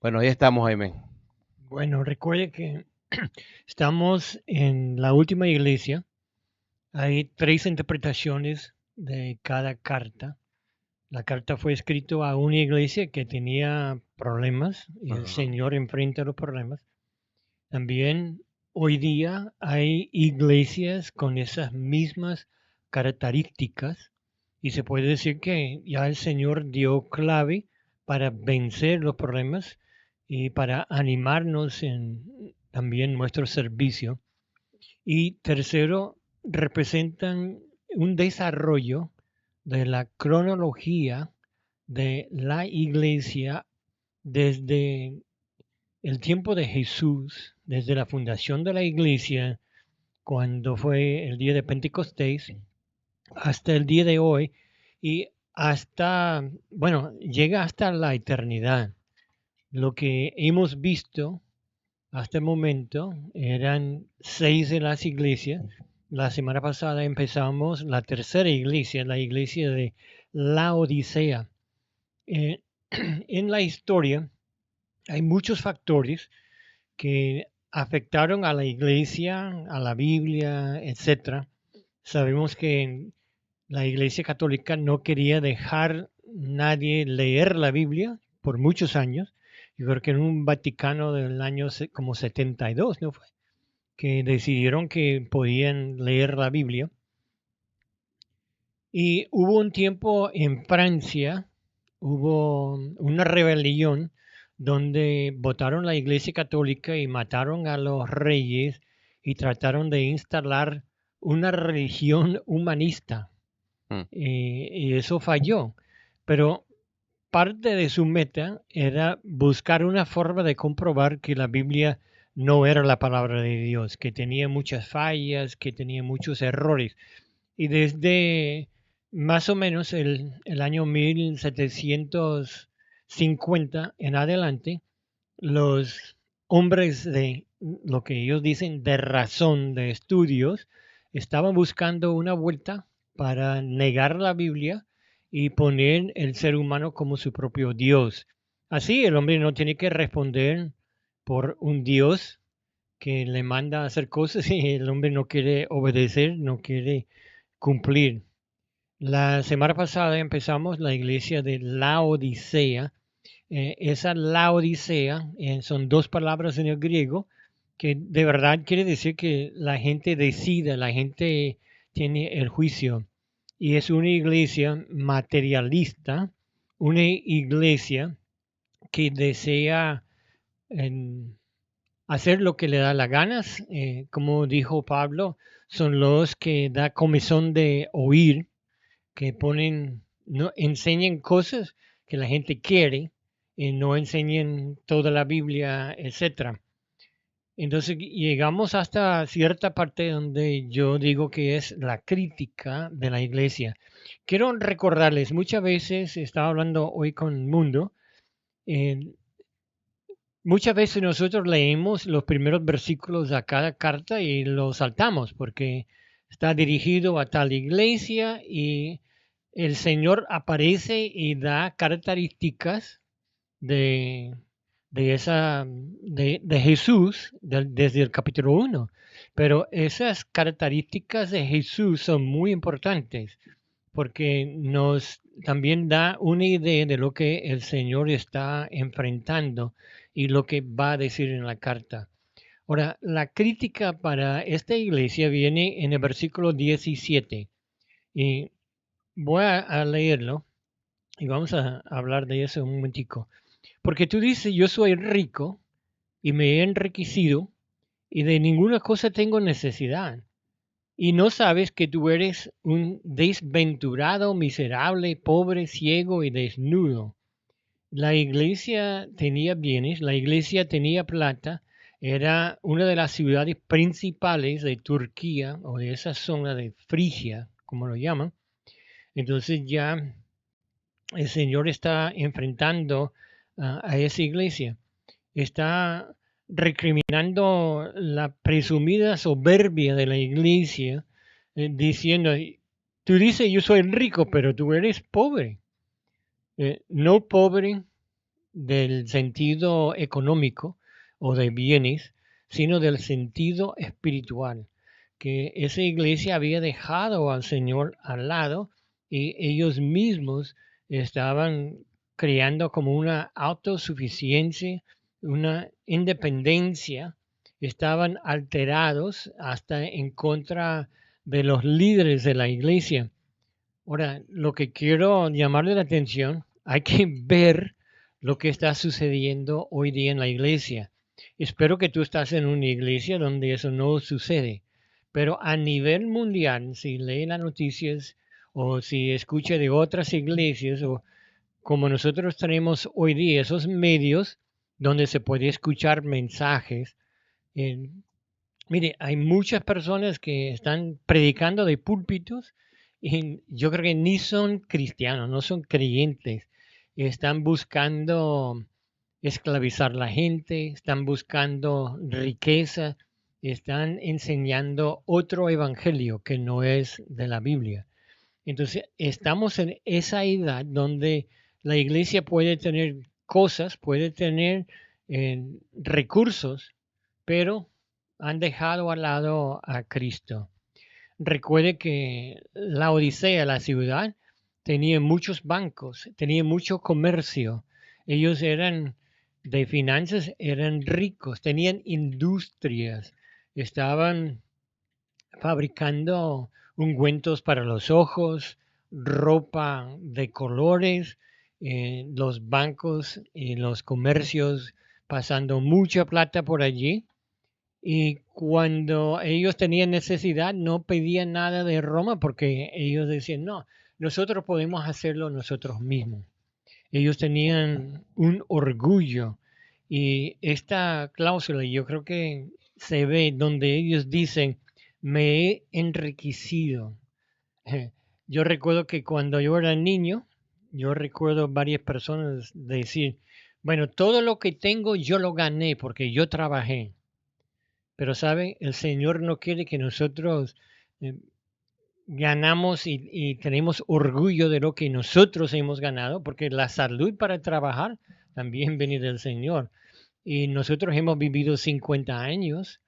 Bueno, ahí estamos, Jaime. Bueno, recuerde que estamos en la última iglesia. Hay tres interpretaciones de cada carta. La carta fue escrita a una iglesia que tenía problemas y el Ujú. Señor enfrenta los problemas. También hoy día hay iglesias con esas mismas características y se puede decir que ya el Señor dio clave para vencer los problemas y para animarnos en también nuestro servicio. Y tercero, representan un desarrollo de la cronología de la iglesia desde el tiempo de Jesús, desde la fundación de la iglesia, cuando fue el día de Pentecostés, hasta el día de hoy y hasta, bueno, llega hasta la eternidad. Lo que hemos visto hasta el momento eran seis de las iglesias. La semana pasada empezamos la tercera iglesia, la iglesia de la Odisea. Eh, en la historia hay muchos factores que afectaron a la iglesia, a la Biblia, etcétera. Sabemos que la Iglesia Católica no quería dejar nadie leer la Biblia por muchos años. Yo creo que en un Vaticano del año como 72, ¿no fue? Que decidieron que podían leer la Biblia. Y hubo un tiempo en Francia, hubo una rebelión donde votaron la Iglesia Católica y mataron a los reyes y trataron de instalar una religión humanista. Mm. Y eso falló. Pero parte de su meta era buscar una forma de comprobar que la Biblia no era la palabra de Dios, que tenía muchas fallas, que tenía muchos errores. Y desde más o menos el año 1750 en adelante, los hombres de lo que ellos dicen de razón, de estudios, estaban buscando una vuelta para negar la Biblia y poner el ser humano como su propio Dios. Así el hombre no tiene que responder por un Dios que le manda a hacer cosas y el hombre no quiere obedecer, no quiere cumplir. La semana pasada empezamos la iglesia de la Odisea. Esa Laodicea son dos palabras en el griego que de verdad quiere decir que la gente decide, la gente tiene el juicio. Y es una iglesia materialista, una iglesia que desea en, hacer lo que le da la ganas. Como dijo Pablo, son los que da comezón de oír, que ponen, no enseñan cosas que la gente quiere y no enseñen toda la Biblia, etcétera. Entonces llegamos hasta cierta parte donde yo digo que es la crítica de la iglesia. Quiero recordarles, muchas veces estaba hablando hoy con Mundo, eh, muchas veces nosotros leemos los primeros versículos de cada carta y los saltamos porque está dirigido a tal iglesia y el Señor aparece y da características de, de Jesús desde el capítulo 1. Pero esas características de Jesús son muy importantes porque nos también da una idea de lo que el Señor está enfrentando y lo que va a decir en la carta. Ahora, la crítica para esta iglesia viene en el versículo 17 y voy a leerlo y vamos a hablar de eso un momentico. Porque tú dices, yo soy rico y me he enriquecido y de ninguna cosa tengo necesidad. Y no sabes que tú eres un desventurado, miserable, pobre, ciego y desnudo. La iglesia tenía bienes, la iglesia tenía plata, era una de las ciudades principales de Turquía o de esa zona de Frigia, como lo llaman. Entonces ya el Señor está enfrentando a esa iglesia, está recriminando la presumida soberbia de la iglesia, diciendo, tú dices yo soy rico, pero tú eres pobre. No pobre del sentido económico o de bienes, sino del sentido espiritual, que esa iglesia había dejado al Señor al lado y ellos mismos estaban creando como una autosuficiencia, una independencia, estaban alterados hasta en contra de los líderes de la iglesia. Ahora, lo que quiero llamarle la atención, hay que ver lo que está sucediendo hoy día en la iglesia. Espero que tú estás en una iglesia donde eso no sucede, pero a nivel mundial, si lee las noticias o si escucha de otras iglesias o como nosotros tenemos hoy día esos medios donde se puede escuchar mensajes, eh, mire, hay muchas personas que están predicando de púlpitos y yo creo que ni son cristianos, no son creyentes. Están buscando esclavizar a la gente, están buscando riqueza, están enseñando otro evangelio que no es de la Biblia. Entonces, estamos en esa edad donde la iglesia puede tener cosas, puede tener recursos, pero han dejado al lado a Cristo. Recuerde que la Odisea, la ciudad, tenía muchos bancos, tenía mucho comercio. Ellos eran de finanzas, eran ricos, tenían industrias, estaban fabricando ungüentos para los ojos, ropa de colores, los bancos y los comercios pasando mucha plata por allí. Y cuando ellos tenían necesidad, no pedían nada de Roma porque ellos decían, no, nosotros podemos hacerlo nosotros mismos. Ellos tenían un orgullo y esta cláusula yo creo que se ve donde ellos dicen, me he enriquecido. Yo recuerdo que cuando yo era niño, yo recuerdo varias personas decir, bueno, todo lo que tengo yo lo gané porque yo trabajé. Pero sabe, el Señor no quiere que nosotros eh, ganamos y tenemos orgullo de lo que nosotros hemos ganado, porque la salud para trabajar también viene del Señor. Y nosotros hemos vivido 50 años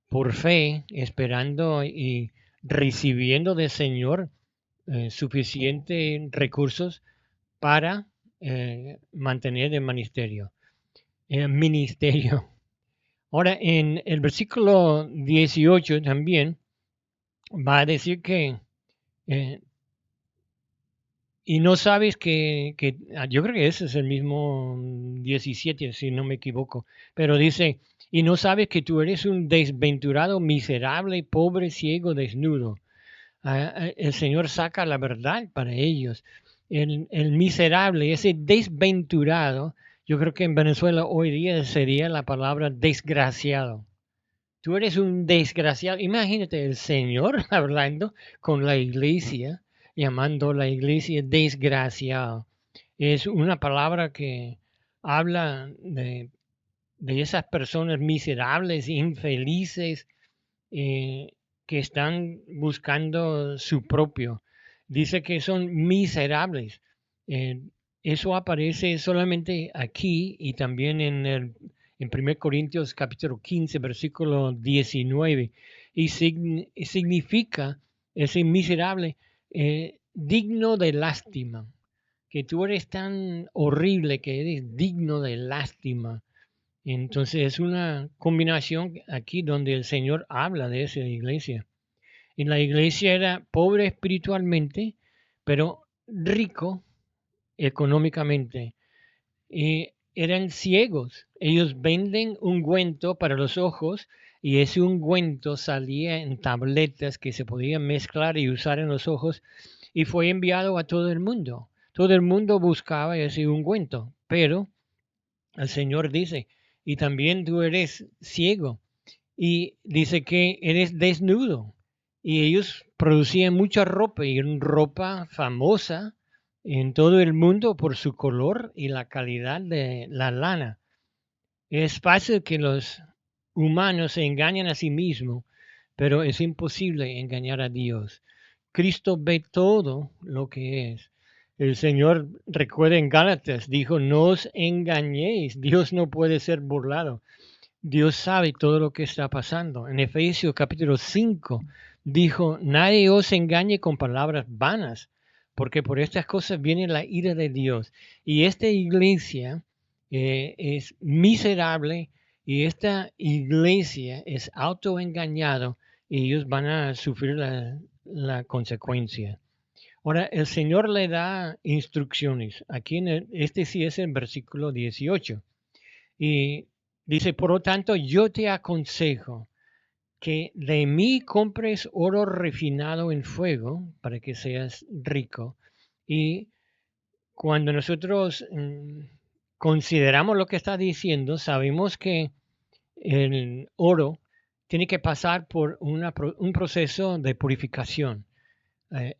por fe, esperando y recibiendo del Señor suficientes recursos para mantener el ministerio. Ministerio. Ahora, en el versículo 18 también va a decir que eh, y no sabes yo creo que ese es el mismo 17, si no me equivoco, pero dice, y no sabes que tú eres un desventurado, miserable, pobre, ciego, desnudo. El Señor saca la verdad para ellos. El miserable, ese desventurado, yo creo que en Venezuela hoy día sería la palabra desgraciado. Tú eres un desgraciado. Imagínate el Señor hablando con la iglesia, llamando a la iglesia desgraciado. Es una palabra que habla de esas personas miserables, infelices, que están buscando su propio. Dice que son miserables. Eh, Eso aparece solamente aquí y también en 1 Corintios capítulo 15, versículo 19. Y significa ese miserable digno de lástima. Que tú eres tan horrible que eres digno de lástima. Entonces es una combinación aquí donde el Señor habla de esa iglesia. Y la iglesia era pobre espiritualmente, pero rico económicamente. Y eran ciegos. Ellos venden ungüento para los ojos y ese ungüento salía en tabletas que se podían mezclar y usar en los ojos y fue enviado a todo el mundo. Todo el mundo buscaba ese ungüento, pero el Señor dice, y también tú eres ciego y dice que eres desnudo. Y ellos producían mucha ropa y ropa famosa en todo el mundo por su color y la calidad de la lana. Es fácil que los humanos se engañen a sí mismos, pero es imposible engañar a Dios. Cristo ve todo lo que es. El Señor, recuerda en Gálatas, dijo, no os engañéis, Dios no puede ser burlado. Dios sabe todo lo que está pasando. En Efesios capítulo 5 dijo, nadie os engañe con palabras vanas, porque por estas cosas viene la ira de Dios. Y esta iglesia es miserable y esta iglesia es autoengañado y ellos van a sufrir la consecuencia. Ahora, el Señor le da instrucciones. Aquí este sí es el versículo 18. Y dice, por lo tanto, yo te aconsejo que de mí compres oro refinado en fuego para que seas rico. Y cuando nosotros consideramos lo que está diciendo, sabemos que el oro tiene que pasar por un proceso de purificación.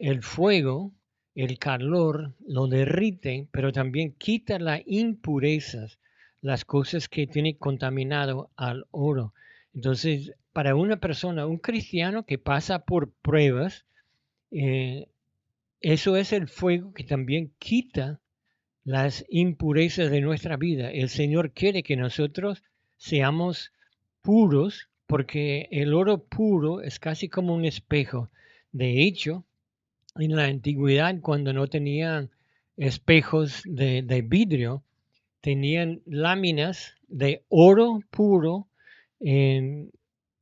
El fuego, el calor lo derrite, pero también quita las impurezas, las cosas que tiene contaminado al oro. Entonces, para una persona, un cristiano que pasa por pruebas, eh, eso es el fuego que también quita las impurezas de nuestra vida. El Señor quiere que nosotros seamos puros, porque el oro puro es casi como un espejo. De hecho, en la antigüedad, cuando no tenían espejos de vidrio, tenían láminas de oro puro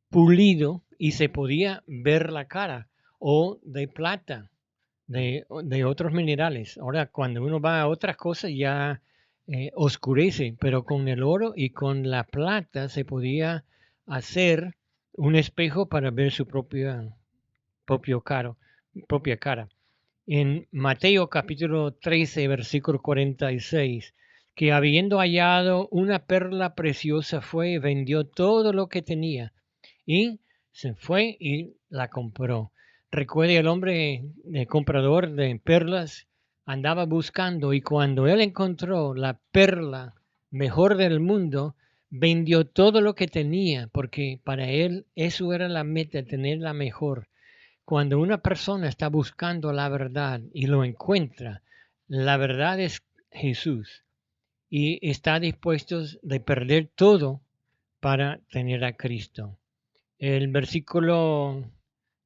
pulido y se podía ver la cara, o de plata, de otros minerales. Ahora, cuando uno va a otras cosas ya oscurece, pero con el oro y con la plata se podía hacer un espejo para ver su propio propia cara. En Mateo capítulo 13, versículo 46, que habiendo hallado una perla preciosa fue y vendió todo lo que tenía y se fue y la compró. Recuerde, el hombre comprador de perlas andaba buscando y cuando él encontró la perla mejor del mundo, vendió todo lo que tenía porque para él eso era la meta, tener la mejor. Cuando una persona está buscando la verdad y lo encuentra, la verdad es Jesús y está dispuesto de perder todo para tener a Cristo. El versículo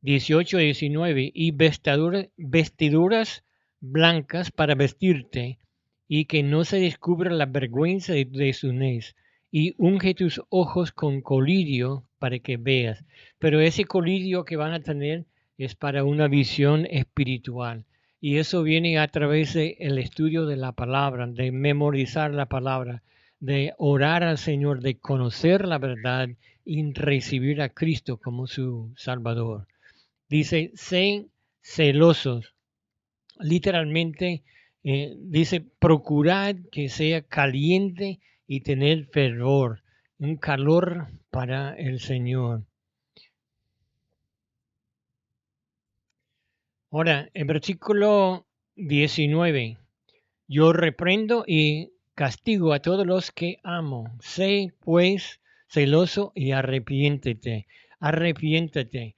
18 y 19, y vestiduras blancas para vestirte, y que no se descubra la vergüenza de tu desnudez, y unge tus ojos con colirio para que veas. Pero ese colirio que van a tener es para una visión espiritual. Y eso viene a través del estudio de la palabra, de memorizar la palabra, de orar al Señor, de conocer la verdad y recibir a Cristo como su Salvador. Dice, sean celosos. Literalmente dice, procurad que sea caliente y tener fervor, un calor para el Señor. Ahora, el versículo 19, yo reprendo y castigo a todos los que amo. Sé pues celoso y arrepiéntete. Arrepiéntete.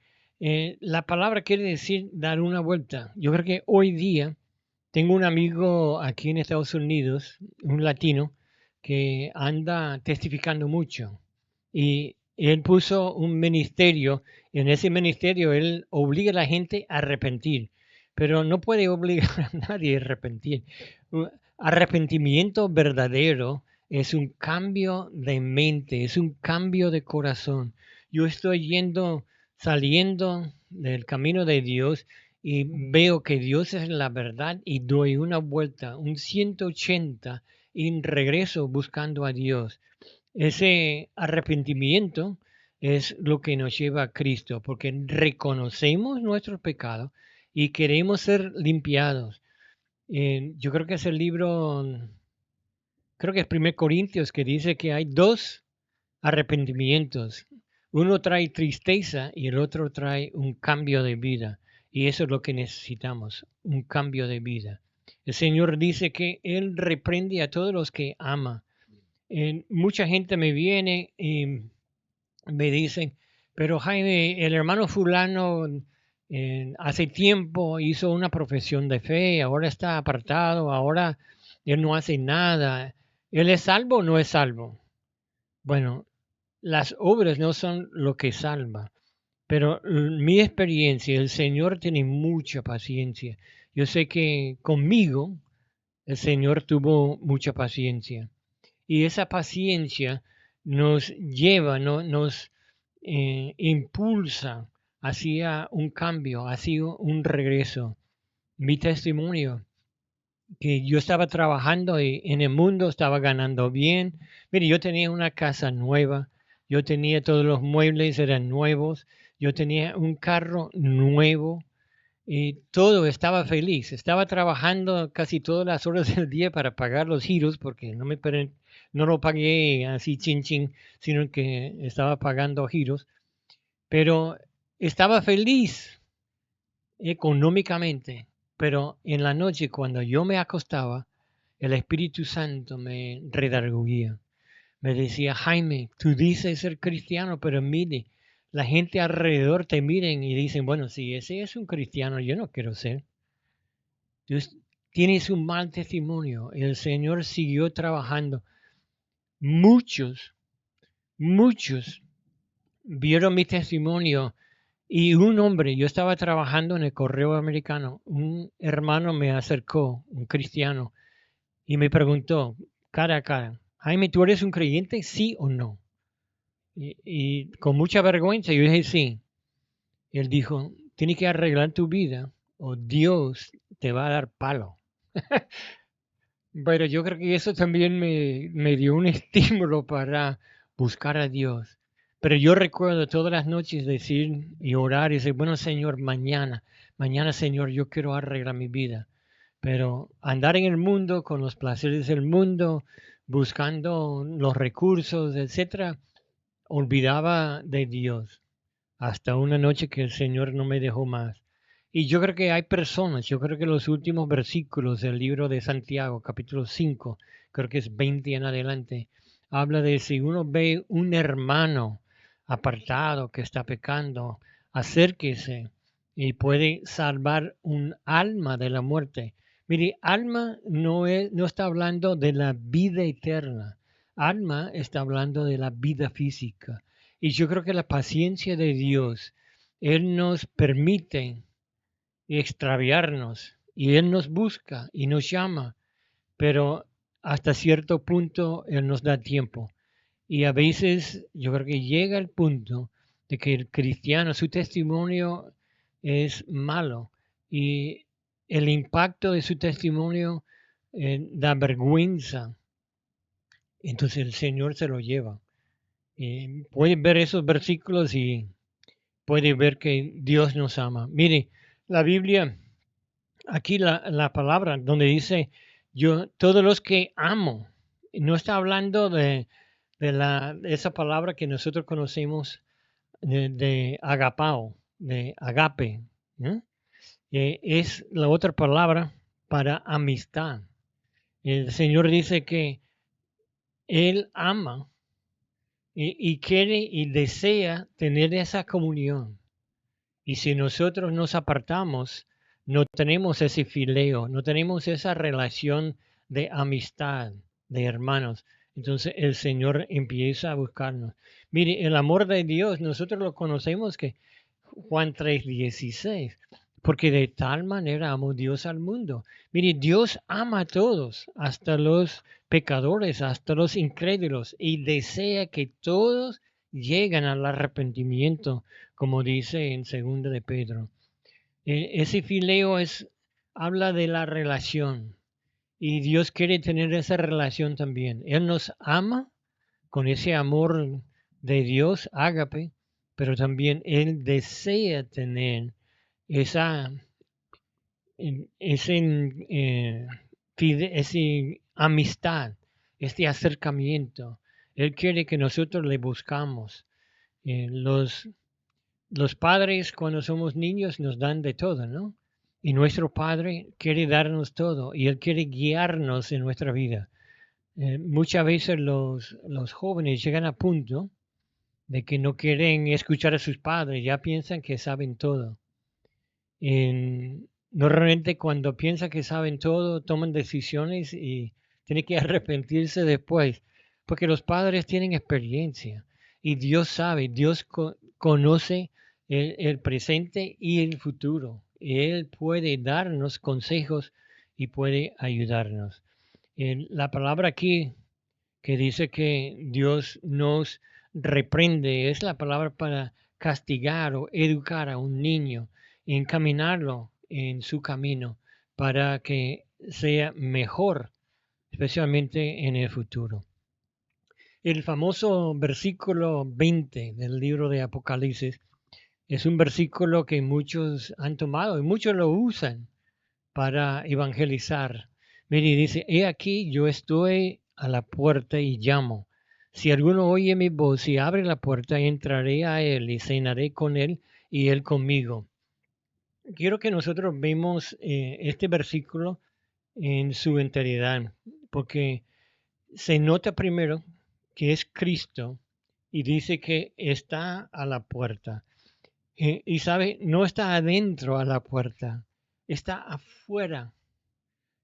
La palabra quiere decir dar una vuelta. Yo creo que hoy día tengo un amigo aquí en Estados Unidos, un latino, que anda testificando mucho. Y él puso un ministerio. En ese ministerio él obliga a la gente a arrepentir, pero no puede obligar a nadie a arrepentir. Arrepentimiento verdadero es un cambio de mente, es un cambio de corazón. Yo estoy saliendo del camino de Dios y veo que Dios es la verdad y doy una vuelta, un 180 y regreso buscando a Dios. Ese arrepentimiento es lo que nos lleva a Cristo, porque reconocemos nuestros pecados y queremos ser limpiados. Yo creo que es el libro, creo que es 1 Corintios, que dice que hay dos arrepentimientos. Uno trae tristeza y el otro trae un cambio de vida. Y eso es lo que necesitamos, un cambio de vida. El Señor dice que Él reprende a todos los que ama. Mucha gente me viene y me dicen, pero Jaime, el hermano fulano Hace tiempo hizo una profesión de fe, ahora está apartado, ahora él no hace nada. ¿Él es salvo o no es salvo? Bueno, las obras no son lo que salva, pero mi experiencia, el Señor tiene mucha paciencia. Yo sé que conmigo el Señor tuvo mucha paciencia y esa paciencia nos lleva, nos impulsa hacia un cambio, hacia un regreso. Mi testimonio, que yo estaba trabajando en el mundo, estaba ganando bien. Mire, yo tenía una casa nueva, yo tenía todos los muebles, eran nuevos, yo tenía un carro nuevo y todo estaba feliz. Estaba trabajando casi todas las horas del día para pagar los giros, porque no lo pagué así chin chin, sino que estaba pagando giros, pero estaba feliz económicamente. Pero en la noche, cuando yo me acostaba, el Espíritu Santo me redarguía. Me decía, Jaime, tú dices ser cristiano, pero mire, la gente alrededor te miren y dicen, bueno, si ese es un cristiano, yo no quiero ser. Tú tienes un mal testimonio. El Señor siguió trabajando. Muchos, muchos vieron mi testimonio y un hombre, yo estaba trabajando en el correo americano, un hermano me acercó, un cristiano, y me preguntó cara a cara, Jaime, ¿tú eres un creyente? ¿Sí o no? Y con mucha vergüenza yo dije sí. Él dijo, tienes que arreglar tu vida o Dios te va a dar palo. Pero yo creo que eso también me dio un estímulo para buscar a Dios. Pero yo recuerdo todas las noches decir y orar y decir, bueno Señor, mañana Señor, yo quiero arreglar mi vida. Pero andar en el mundo con los placeres del mundo, buscando los recursos, etcétera, olvidaba de Dios hasta una noche que el Señor no me dejó más. Y yo creo que hay personas, yo creo que los últimos versículos del libro de Santiago, capítulo 5, creo que es 20 en adelante, habla de si uno ve un hermano apartado que está pecando, acérquese y puede salvar un alma de la muerte. Mire, alma no está hablando de la vida eterna, alma está hablando de la vida física. Y yo creo que la paciencia de Dios, Él nos permite extraviarnos y Él nos busca y nos llama, pero hasta cierto punto Él nos da tiempo. Y a veces yo creo que llega el punto de que el cristiano, su testimonio es malo y el impacto de su testimonio da vergüenza. Entonces el Señor se lo lleva. Pueden ver esos versículos y puede ver que Dios nos ama. Mire, la Biblia, aquí la palabra donde dice, yo, todos los que amo, no está hablando de esa palabra que nosotros conocemos de agapao, de agape, ¿no? Es la otra palabra para amistad. El Señor dice que Él ama y quiere y desea tener esa comunión. Y si nosotros nos apartamos, no tenemos ese fileo, no tenemos esa relación de amistad, de hermanos. Entonces el Señor empieza a buscarnos. Mire, el amor de Dios, nosotros lo conocemos que Juan 3:16, porque de tal manera amó Dios al mundo. Mire, Dios ama a todos, hasta los pecadores, hasta los incrédulos, y desea que todos lleguen al arrepentimiento, como dice en 2 de Pedro. Ese fileo habla de la relación, y Dios quiere tener esa relación también. Él nos ama con ese amor de Dios, ágape, pero también Él desea tener esa, ese, ese amistad, este acercamiento. Él quiere que nosotros le buscamos. Los padres cuando somos niños nos dan de todo, ¿no? Y nuestro Padre quiere darnos todo y Él quiere guiarnos en nuestra vida. Muchas veces los jóvenes llegan a punto de que no quieren escuchar a sus padres, ya piensan que saben todo. Normalmente cuando piensan que saben todo, toman decisiones y tienen que arrepentirse después, porque los padres tienen experiencia y Dios sabe, Dios conoce el presente y el futuro. Él puede darnos consejos y puede ayudarnos. La palabra aquí que dice que Dios nos reprende, es la palabra para castigar o educar a un niño, encaminarlo en su camino para que sea mejor, especialmente en el futuro. El famoso versículo 20 del libro de Apocalipsis es un versículo que muchos han tomado y muchos lo usan para evangelizar. Mire, dice, he aquí yo estoy a la puerta y llamo. Si alguno oye mi voz y abre la puerta, entraré a él y cenaré con él y él conmigo. Quiero que nosotros vemos este versículo en su enteridad, porque se nota primero que es Cristo y dice que está a la puerta. Y sabe, no está adentro a la puerta, está afuera.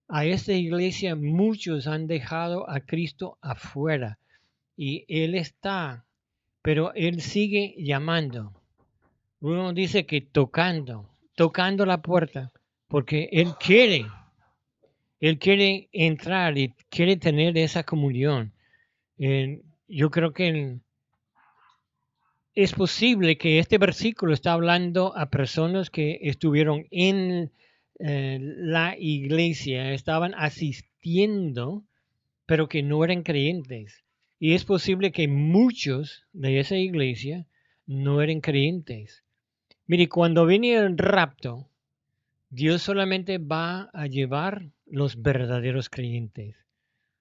A esta iglesia muchos han dejado a Cristo afuera y Él está, pero Él sigue llamando. Uno dice que tocando la puerta, porque Él quiere entrar y quiere tener esa comunión. Yo creo que es posible que este versículo está hablando a personas que estuvieron en la iglesia, estaban asistiendo pero que no eran creyentes. Y es posible que muchos de esa iglesia no eran creyentes. Mire, cuando viene el rapto, Dios solamente va a llevar los verdaderos creyentes.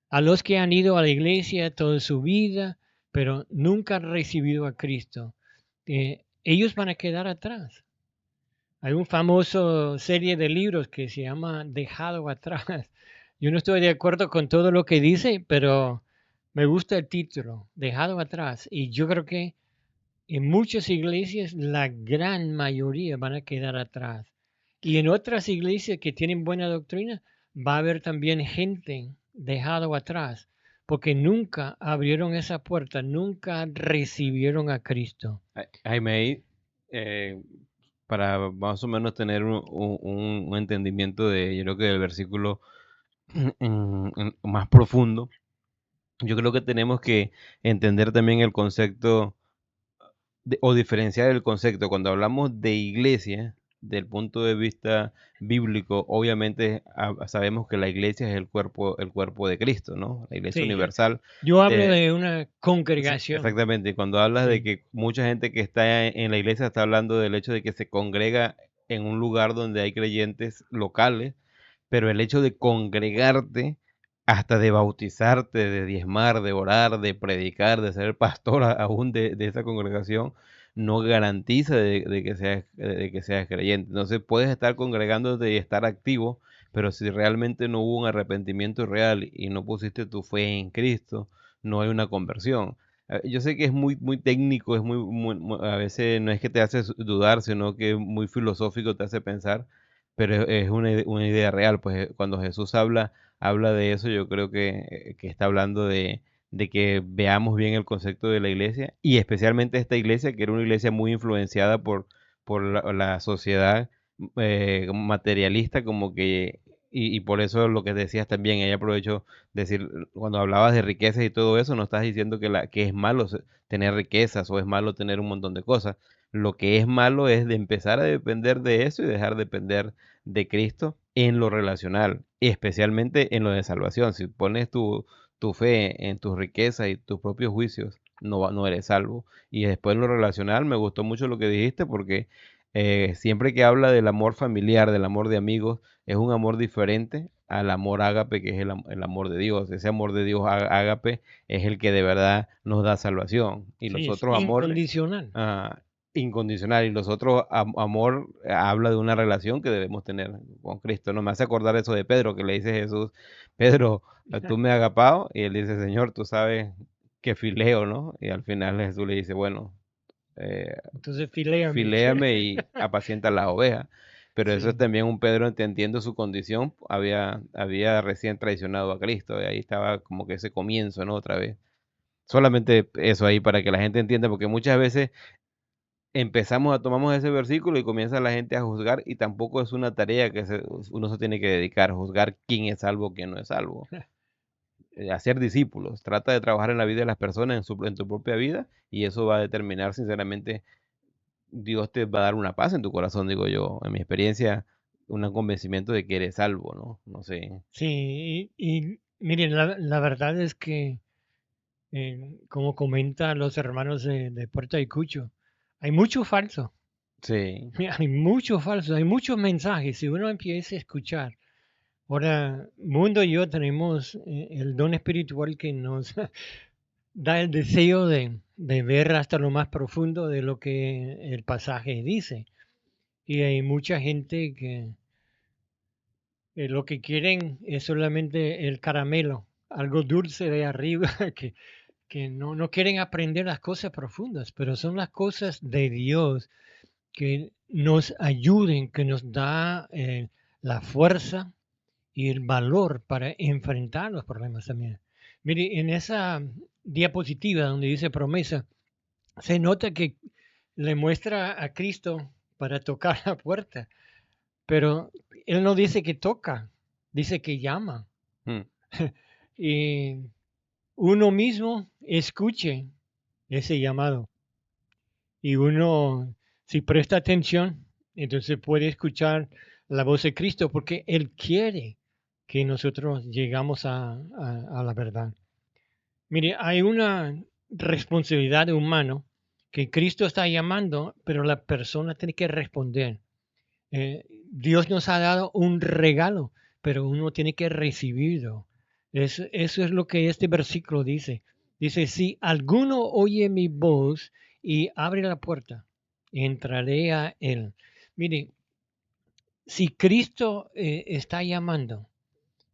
A los que han ido a la iglesia toda su vida, pero nunca han recibido a Cristo. Ellos van a quedar atrás. Hay un famoso serie de libros que se llama Dejado atrás. Yo no estoy de acuerdo con todo lo que dice, pero me gusta el título, Dejado atrás. Y yo creo que en muchas iglesias la gran mayoría van a quedar atrás. Y en otras iglesias que tienen buena doctrina va a haber también gente dejado atrás, porque nunca abrieron esa puerta, nunca recibieron a Cristo. Jaime, ahí, eh, para más o menos tener un entendimiento de, yo creo que del versículo más profundo, yo creo que tenemos que entender también el concepto o diferenciar el concepto. Cuando hablamos de iglesia, del punto de vista bíblico, obviamente sabemos que la iglesia es el cuerpo de Cristo, ¿no? La iglesia Sí, universal. yo hablo eh, de una Sí, congregación. exactamente. Cuando hablas de Sí, que mucha gente que está en la iglesia está hablando del hecho de que se congrega en un lugar donde hay creyentes locales, pero el hecho de congregarte, hasta de bautizarte, de diezmar, de orar, de predicar, de ser pastor aún de esa congregación, no garantiza de que seas creyente. Entonces puedes estar congregándote y estar activo, pero si realmente no hubo un arrepentimiento real y no pusiste tu fe en Cristo, no hay una conversión. Yo sé que es muy técnico, es a veces no es que te hace dudar, sino que es muy filosófico, te hace pensar, pero es una idea real. Pues cuando Jesús habla de eso, yo creo que está hablando de que veamos bien el concepto de la iglesia y especialmente esta iglesia, que era una iglesia muy influenciada por la sociedad materialista, como que, y por eso lo que decías también, ella aprovechó decir, cuando hablabas de riquezas y todo eso, no estás diciendo que es malo tener riquezas o es malo tener un montón de cosas. Lo que es malo es de empezar a depender de eso y dejar de depender de Cristo en lo relacional, y especialmente en lo de salvación. Si pones tu fe en tus riquezas y tus propios juicios, no eres salvo. Y después en lo relacional, me gustó mucho lo que dijiste porque siempre que habla del amor familiar, del amor de amigos, es un amor diferente al amor ágape, que es el amor de Dios. Ese amor de Dios ágape es el que de verdad nos da salvación. Y los sí, es otros amores, incondicional. ah, incondicional. Y los otros amor habla de una relación que debemos tener con Cristo. No me hace acordar eso de Pedro, que le dice Jesús, Pedro, tú me has agapado. Y él dice, Señor, tú sabes que fileo, ¿no? Y al final Jesús le dice, bueno, eh, Entonces, filéame. filéame y apacienta las ovejas. Pero eso es Sí, también un Pedro entendiendo su condición, había recién traicionado a Cristo, y ahí estaba como que ese comienzo, ¿no? Otra vez. Solamente eso ahí para que la gente entienda, porque muchas veces tomamos ese versículo y comienza la gente a juzgar, y tampoco es una tarea que uno se tiene que dedicar a juzgar quién es salvo, quién no es salvo. Hacer discípulos, trata de trabajar en la vida de las personas, en tu propia vida, y eso va a determinar, sinceramente, Dios te va a dar una paz en tu corazón, digo yo, en mi experiencia, un convencimiento de que eres salvo, ¿no? No sé. sí, y miren, la verdad es que, como comentan los hermanos de Puerto Ayacucho, hay mucho falso, Sí, hay mucho falso, hay muchos mensajes. Si uno empieza a escuchar, ahora, Mundo y yo tenemos el don espiritual que nos da el deseo de ver hasta lo más profundo de lo que el pasaje dice. Y hay mucha gente que lo que quieren es solamente el caramelo, algo dulce de arriba, que no quieren aprender las cosas profundas, pero son las cosas de Dios que nos ayuden, que nos da la fuerza y el valor para enfrentar los problemas también. Mire, en esa diapositiva donde dice promesa, se nota que le muestra a Cristo para tocar la puerta, pero él no dice que toca, dice que llama. mm, Y uno mismo escuche ese llamado. Y uno, si presta atención, entonces puede escuchar la voz de Cristo porque Él quiere que nosotros llegamos a la verdad. Mire, hay una responsabilidad de humano que Cristo está llamando, pero la persona tiene que responder. Dios nos ha dado un regalo, pero uno tiene que recibirlo. Eso es lo que este versículo dice. Dice, si alguno oye mi voz y abre la puerta, entraré a él. Mire, si Cristo está llamando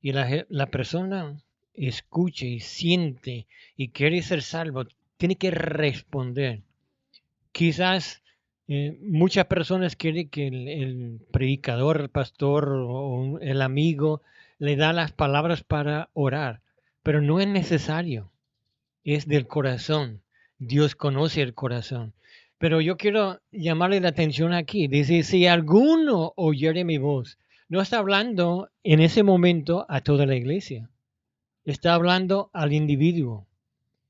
y la persona escucha y siente y quiere ser salvo, tiene que responder. Quizás muchas personas quieren que el predicador, el pastor o el amigo le da las palabras para orar, pero no es necesario, es del corazón. Dios conoce el corazón. Pero yo quiero llamarle la atención aquí. Dice, si alguno oyere mi voz, no está hablando en ese momento a toda la iglesia, está hablando al individuo.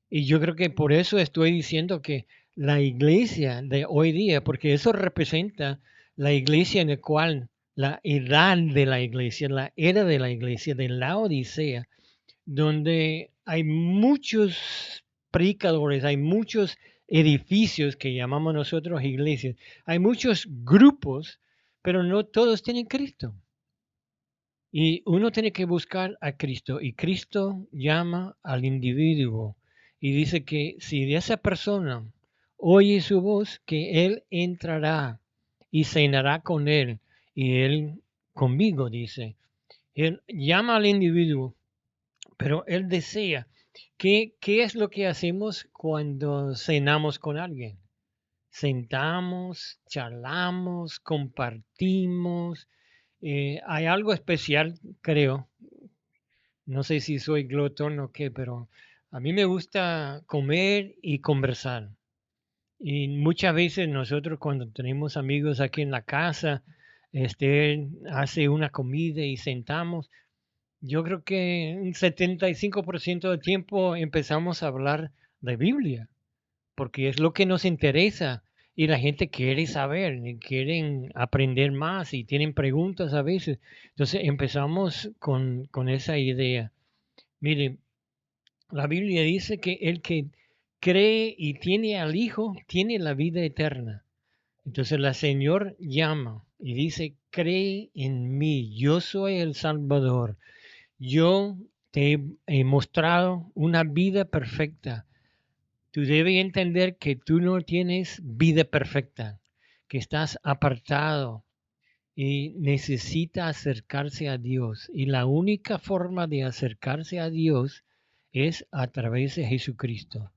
Y yo creo que por eso estoy diciendo que la iglesia de hoy día, porque eso representa la iglesia en la cual la edad de la iglesia, la era de la iglesia, de la Odisea, donde hay muchos predicadores, hay muchos edificios que llamamos nosotros iglesias, hay muchos grupos, pero no todos tienen Cristo. Y uno tiene que buscar a Cristo y Cristo llama al individuo y dice que si de esa persona oye su voz, que Él entrará y cenará con Él y Él conmigo, dice. Él llama al individuo, pero Él desea. ¿Qué es lo que hacemos cuando cenamos con alguien? Sentamos, charlamos, compartimos. Hay algo especial, creo, no sé si soy glotón o qué, pero a mí me gusta comer y conversar. Y muchas veces nosotros cuando tenemos amigos aquí en la casa, hace una comida y sentamos, yo creo que un 75% del tiempo empezamos a hablar de Biblia, porque es lo que nos interesa y la gente quiere saber, y quieren aprender más y tienen preguntas a veces. Entonces empezamos con esa idea. Mire, la Biblia dice que el que cree y tiene al Hijo tiene la vida eterna. Entonces la Señor llama y dice, cree en mí, yo soy el Salvador. Yo te he mostrado una vida perfecta. Tú debes entender que tú no tienes vida perfecta, que estás apartado y necesita acercarse a Dios. Y la única forma de acercarse a Dios es a través de Jesucristo.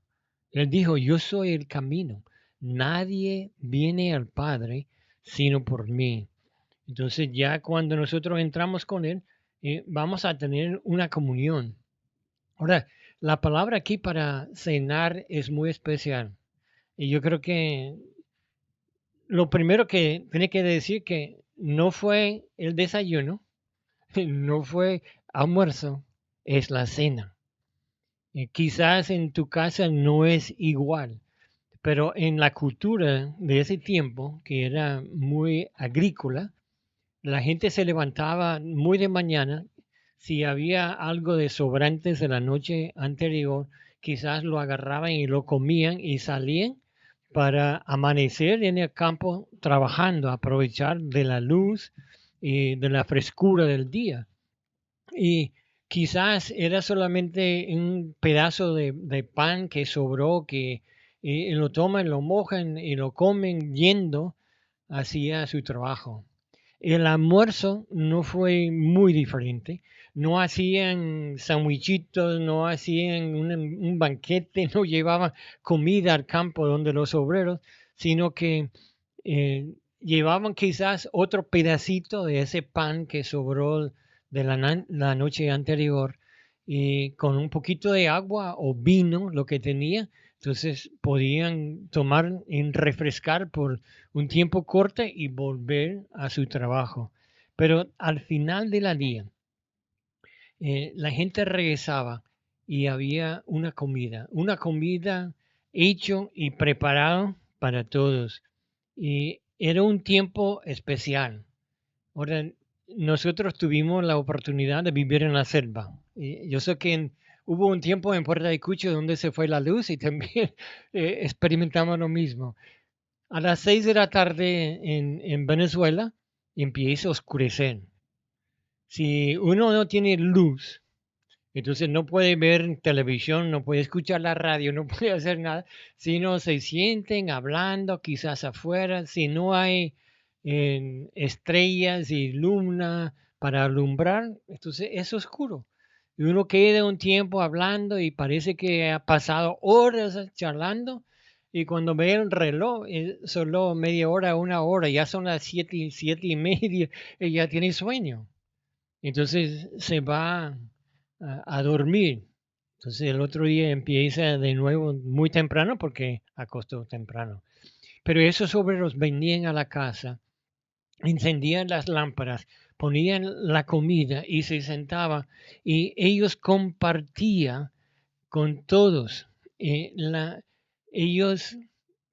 Él dijo, yo soy el camino. Nadie viene al Padre sino por mí. Entonces ya cuando nosotros entramos con Él, vamos a tener una comunión. Ahora, la palabra aquí para cenar es muy especial. Y yo creo que lo primero que tiene que decir que no fue el desayuno, no fue almuerzo, es la cena. Quizás en tu casa no es igual, pero en la cultura de ese tiempo, que era muy agrícola, la gente se levantaba muy de mañana. Si había algo de sobrantes de la noche anterior, quizás lo agarraban y lo comían y salían para amanecer en el campo trabajando, aprovechar de la luz y de la frescura del día. Y quizás era solamente un pedazo de pan que sobró, que lo toman, lo mojan y lo comen yendo hacia su trabajo. El almuerzo no fue muy diferente. No hacían sandwichitos, no hacían un banquete, no llevaban comida al campo donde los obreros, sino que llevaban quizás otro pedacito de ese pan que sobró de la noche anterior y con un poquito de agua o vino, lo que tenía. Entonces podían tomar y refrescar por un tiempo corto y volver a su trabajo. Pero al final de la día, la gente regresaba y había una comida hecho y preparado para todos. Y era un tiempo especial. Ahora, nosotros tuvimos la oportunidad de vivir en la selva. Y yo sé que hubo un tiempo en Puerto Ayacucho donde se fue la luz y también experimentamos lo mismo. A las 6 de la tarde en Venezuela empieza a oscurecer. Si uno no tiene luz, entonces no puede ver televisión, no puede escuchar la radio, no puede hacer nada, si no se sienten hablando quizás afuera, si no hay estrellas y luna para alumbrar, entonces es oscuro. Y uno queda un tiempo hablando y parece que ha pasado horas charlando y cuando ve el reloj, solo media hora, una hora, ya son las 7, 7:30 y ya tiene sueño. Entonces se va a dormir. Entonces el otro día empieza de nuevo muy temprano porque acostó temprano. Pero esos obreros venían a la casa, encendían las lámparas, ponían la comida y se sentaban y ellos compartían con todos. Ellos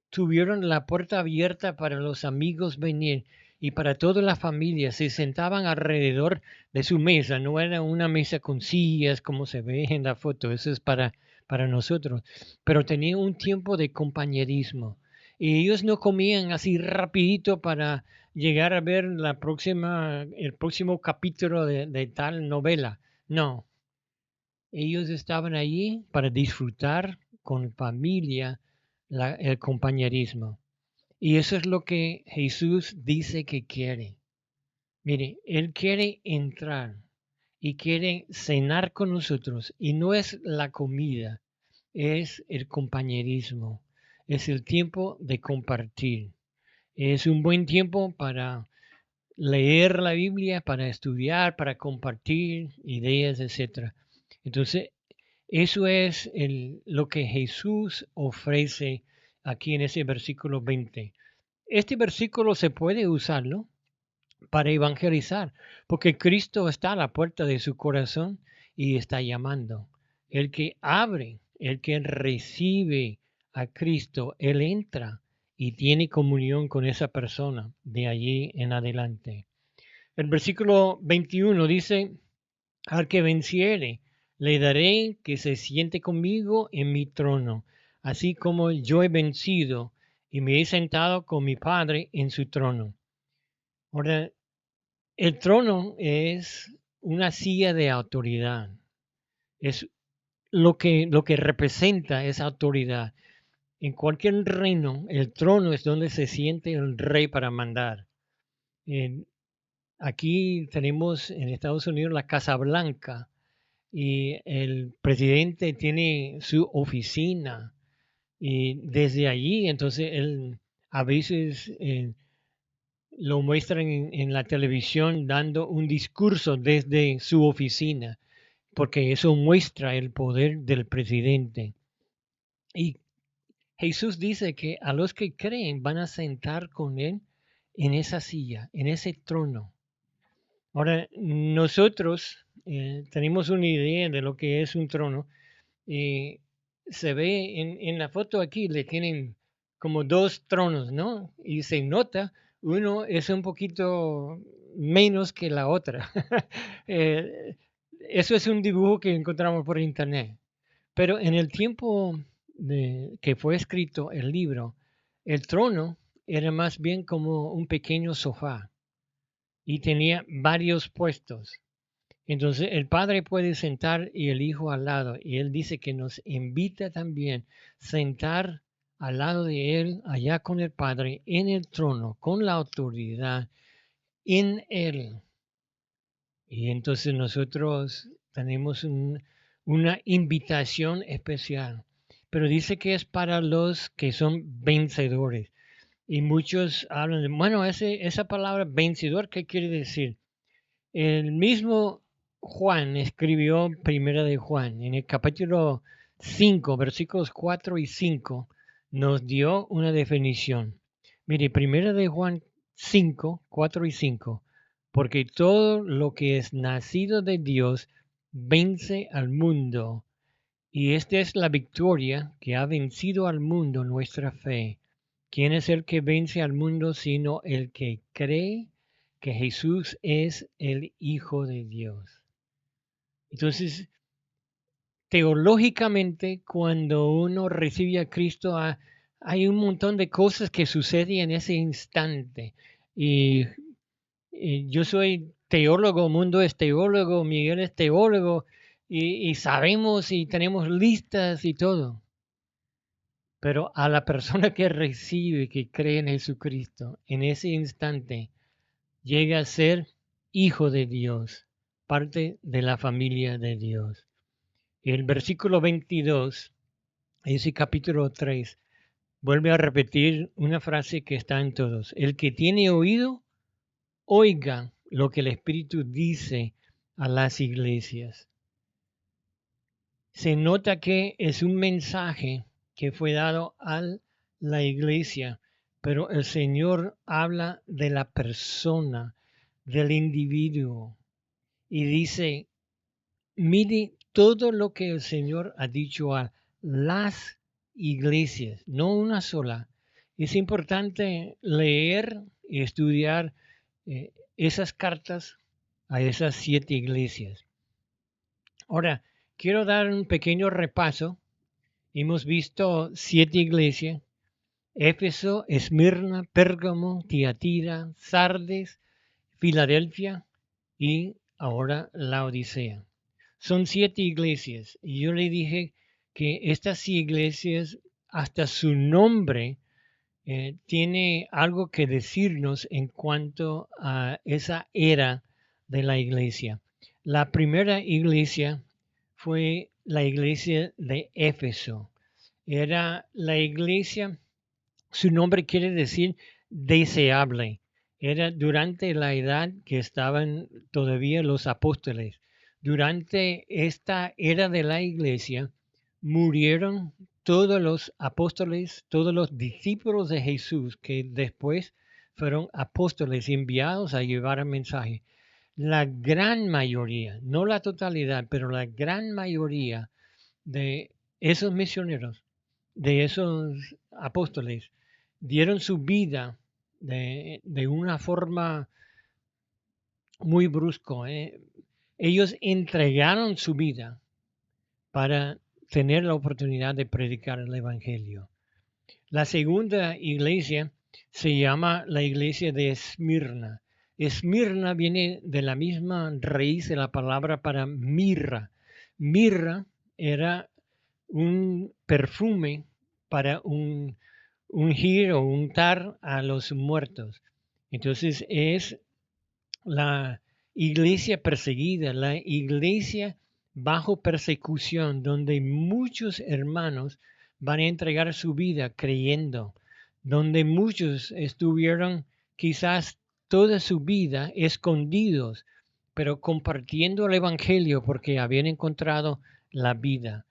tuvieron la puerta abierta para los amigos venir y para toda la familia. Se sentaban alrededor de su mesa. No era una mesa con sillas como se ve en la foto. Eso es para nosotros. Pero tenían un tiempo de compañerismo. Y ellos no comían así rapidito para llegar a ver el próximo capítulo de tal novela. No, ellos estaban allí para disfrutar con familia el compañerismo. Y eso es lo que Jesús dice que quiere. Mire, Él quiere entrar y quiere cenar con nosotros. Y no es la comida, es el compañerismo. Es el tiempo de compartir. Es un buen tiempo para leer la Biblia, para estudiar, para compartir ideas, etc. Entonces, eso es lo que Jesús ofrece aquí en ese versículo 20. Este versículo se puede usarlo para evangelizar, porque Cristo está a la puerta de su corazón y está llamando. El que abre, el que recibe a Cristo, él entra y tiene comunión con esa persona de allí en adelante. El versículo 21 dice, al que venciere, le daré que se siente conmigo en mi trono, así como yo he vencido y me he sentado con mi Padre en su trono. Ahora, el trono es una silla de autoridad. Es lo que representa esa autoridad. En cualquier reino, el trono es donde se siente el rey para mandar. Aquí tenemos en Estados Unidos la Casa Blanca y el presidente tiene su oficina y desde allí entonces él a veces lo muestran en la televisión dando un discurso desde su oficina, porque eso muestra el poder del presidente. Y Jesús dice que a los que creen van a sentar con Él en esa silla, en ese trono. Ahora, nosotros tenemos una idea de lo que es un trono. Y se ve en la foto aquí, le tienen como dos tronos, ¿no? Y se nota, uno es un poquito menos que la otra. Eh, Eso es un dibujo que encontramos por internet. Pero en el tiempo que fue escrito el libro, el trono era más bien como un pequeño sofá y tenía varios puestos. Entonces el Padre puede sentar y el Hijo al lado. Y Él dice que nos invita también a sentar al lado de Él, allá con el Padre, en el trono, con la autoridad, en Él. Y entonces nosotros tenemos una invitación especial. Pero dice que es para los que son vencedores. Y muchos hablan de, bueno, esa palabra vencedor, ¿qué quiere decir? El mismo Juan escribió Primera de Juan. En el capítulo 5, versículos 4 y 5, nos dio una definición. Mire, Primera de Juan 5, 4 y 5. Porque todo lo que es nacido de Dios vence al mundo. Y esta es la victoria que ha vencido al mundo, nuestra fe. ¿Quién es el que vence al mundo sino el que cree que Jesús es el Hijo de Dios? Entonces, teológicamente, cuando uno recibe a Cristo, hay un montón de cosas que suceden en ese instante. Y, y yo soy teólogo, Mundo es teólogo, Miguel es teólogo, y sabemos y tenemos listas y todo. Pero a la persona que recibe, que cree en Jesucristo, en ese instante llega a ser hijo de Dios, parte de la familia de Dios. El versículo 22, ese capítulo 3, vuelve a repetir una frase que está en todos. El que tiene oído, oiga lo que el Espíritu dice a las iglesias. Se nota que es un mensaje que fue dado a la iglesia, pero el Señor habla de la persona, del individuo, y dice, mire todo lo que el Señor ha dicho a las iglesias, no una sola. Es importante leer y estudiar esas cartas a esas 7 iglesias. Ahora, quiero dar un pequeño repaso. Hemos visto 7 iglesias: Éfeso, Esmirna, Pérgamo, Tiatira, Sardes, Filadelfia y ahora la Odisea. Son 7 iglesias y yo le dije que estas iglesias, hasta su nombre, tiene algo que decirnos en cuanto a esa era de la iglesia. La primera iglesia fue la iglesia de Éfeso. Era la iglesia, su nombre quiere decir deseable. Era durante la edad que estaban todavía los apóstoles. Durante esta era de la iglesia murieron todos los apóstoles, todos los discípulos de Jesús que después fueron apóstoles enviados a llevar el mensaje. La gran mayoría, no la totalidad, pero la gran mayoría de esos misioneros, de esos apóstoles, dieron su vida de una forma muy brusco. Ellos entregaron su vida para tener la oportunidad de predicar el Evangelio. La segunda iglesia se llama la iglesia de Esmirna. Esmirna viene de la misma raíz de la palabra para mirra. Mirra era un perfume para ungir o untar a los muertos. Entonces es la iglesia perseguida, la iglesia bajo persecución, donde muchos hermanos van a entregar su vida creyendo, donde muchos estuvieron quizás toda su vida escondidos, pero compartiendo el Evangelio porque habían encontrado la vida.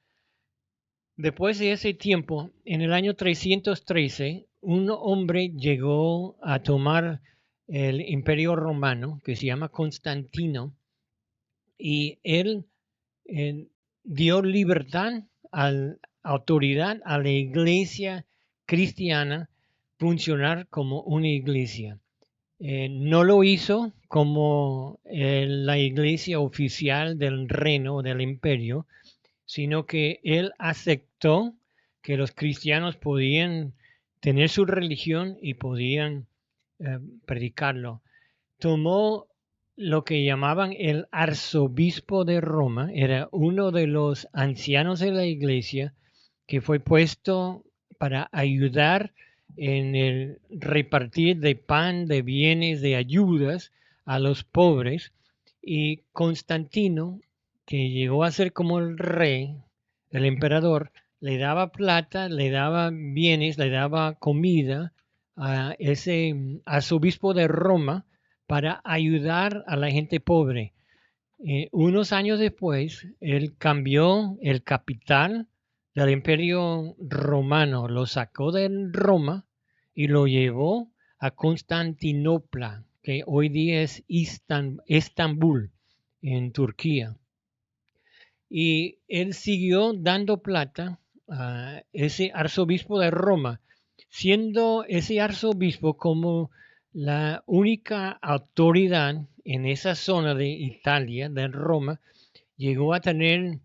Después de ese tiempo, en el año 313, un hombre llegó a tomar el Imperio Romano, que se llama Constantino, y él dio libertad, autoridad a la iglesia cristiana funcionar como una iglesia. No lo hizo como la iglesia oficial del reino, del imperio, sino que él aceptó que los cristianos podían tener su religión y podían predicarlo. Tomó lo que llamaban el arzobispo de Roma, era uno de los ancianos de la iglesia que fue puesto para ayudar en el repartir de pan, de bienes, de ayudas a los pobres. Y Constantino, que llegó a ser como el rey, el emperador, le daba plata, le daba bienes, le daba comida a ese arzobispo de Roma para ayudar a la gente pobre. Unos años después, él cambió el capital del Imperio Romano, lo sacó de Roma y lo llevó a Constantinopla, que hoy día es Estambul, en Turquía. Y él siguió dando plata a ese arzobispo de Roma, siendo ese arzobispo como la única autoridad en esa zona de Italia, de Roma, llegó a tener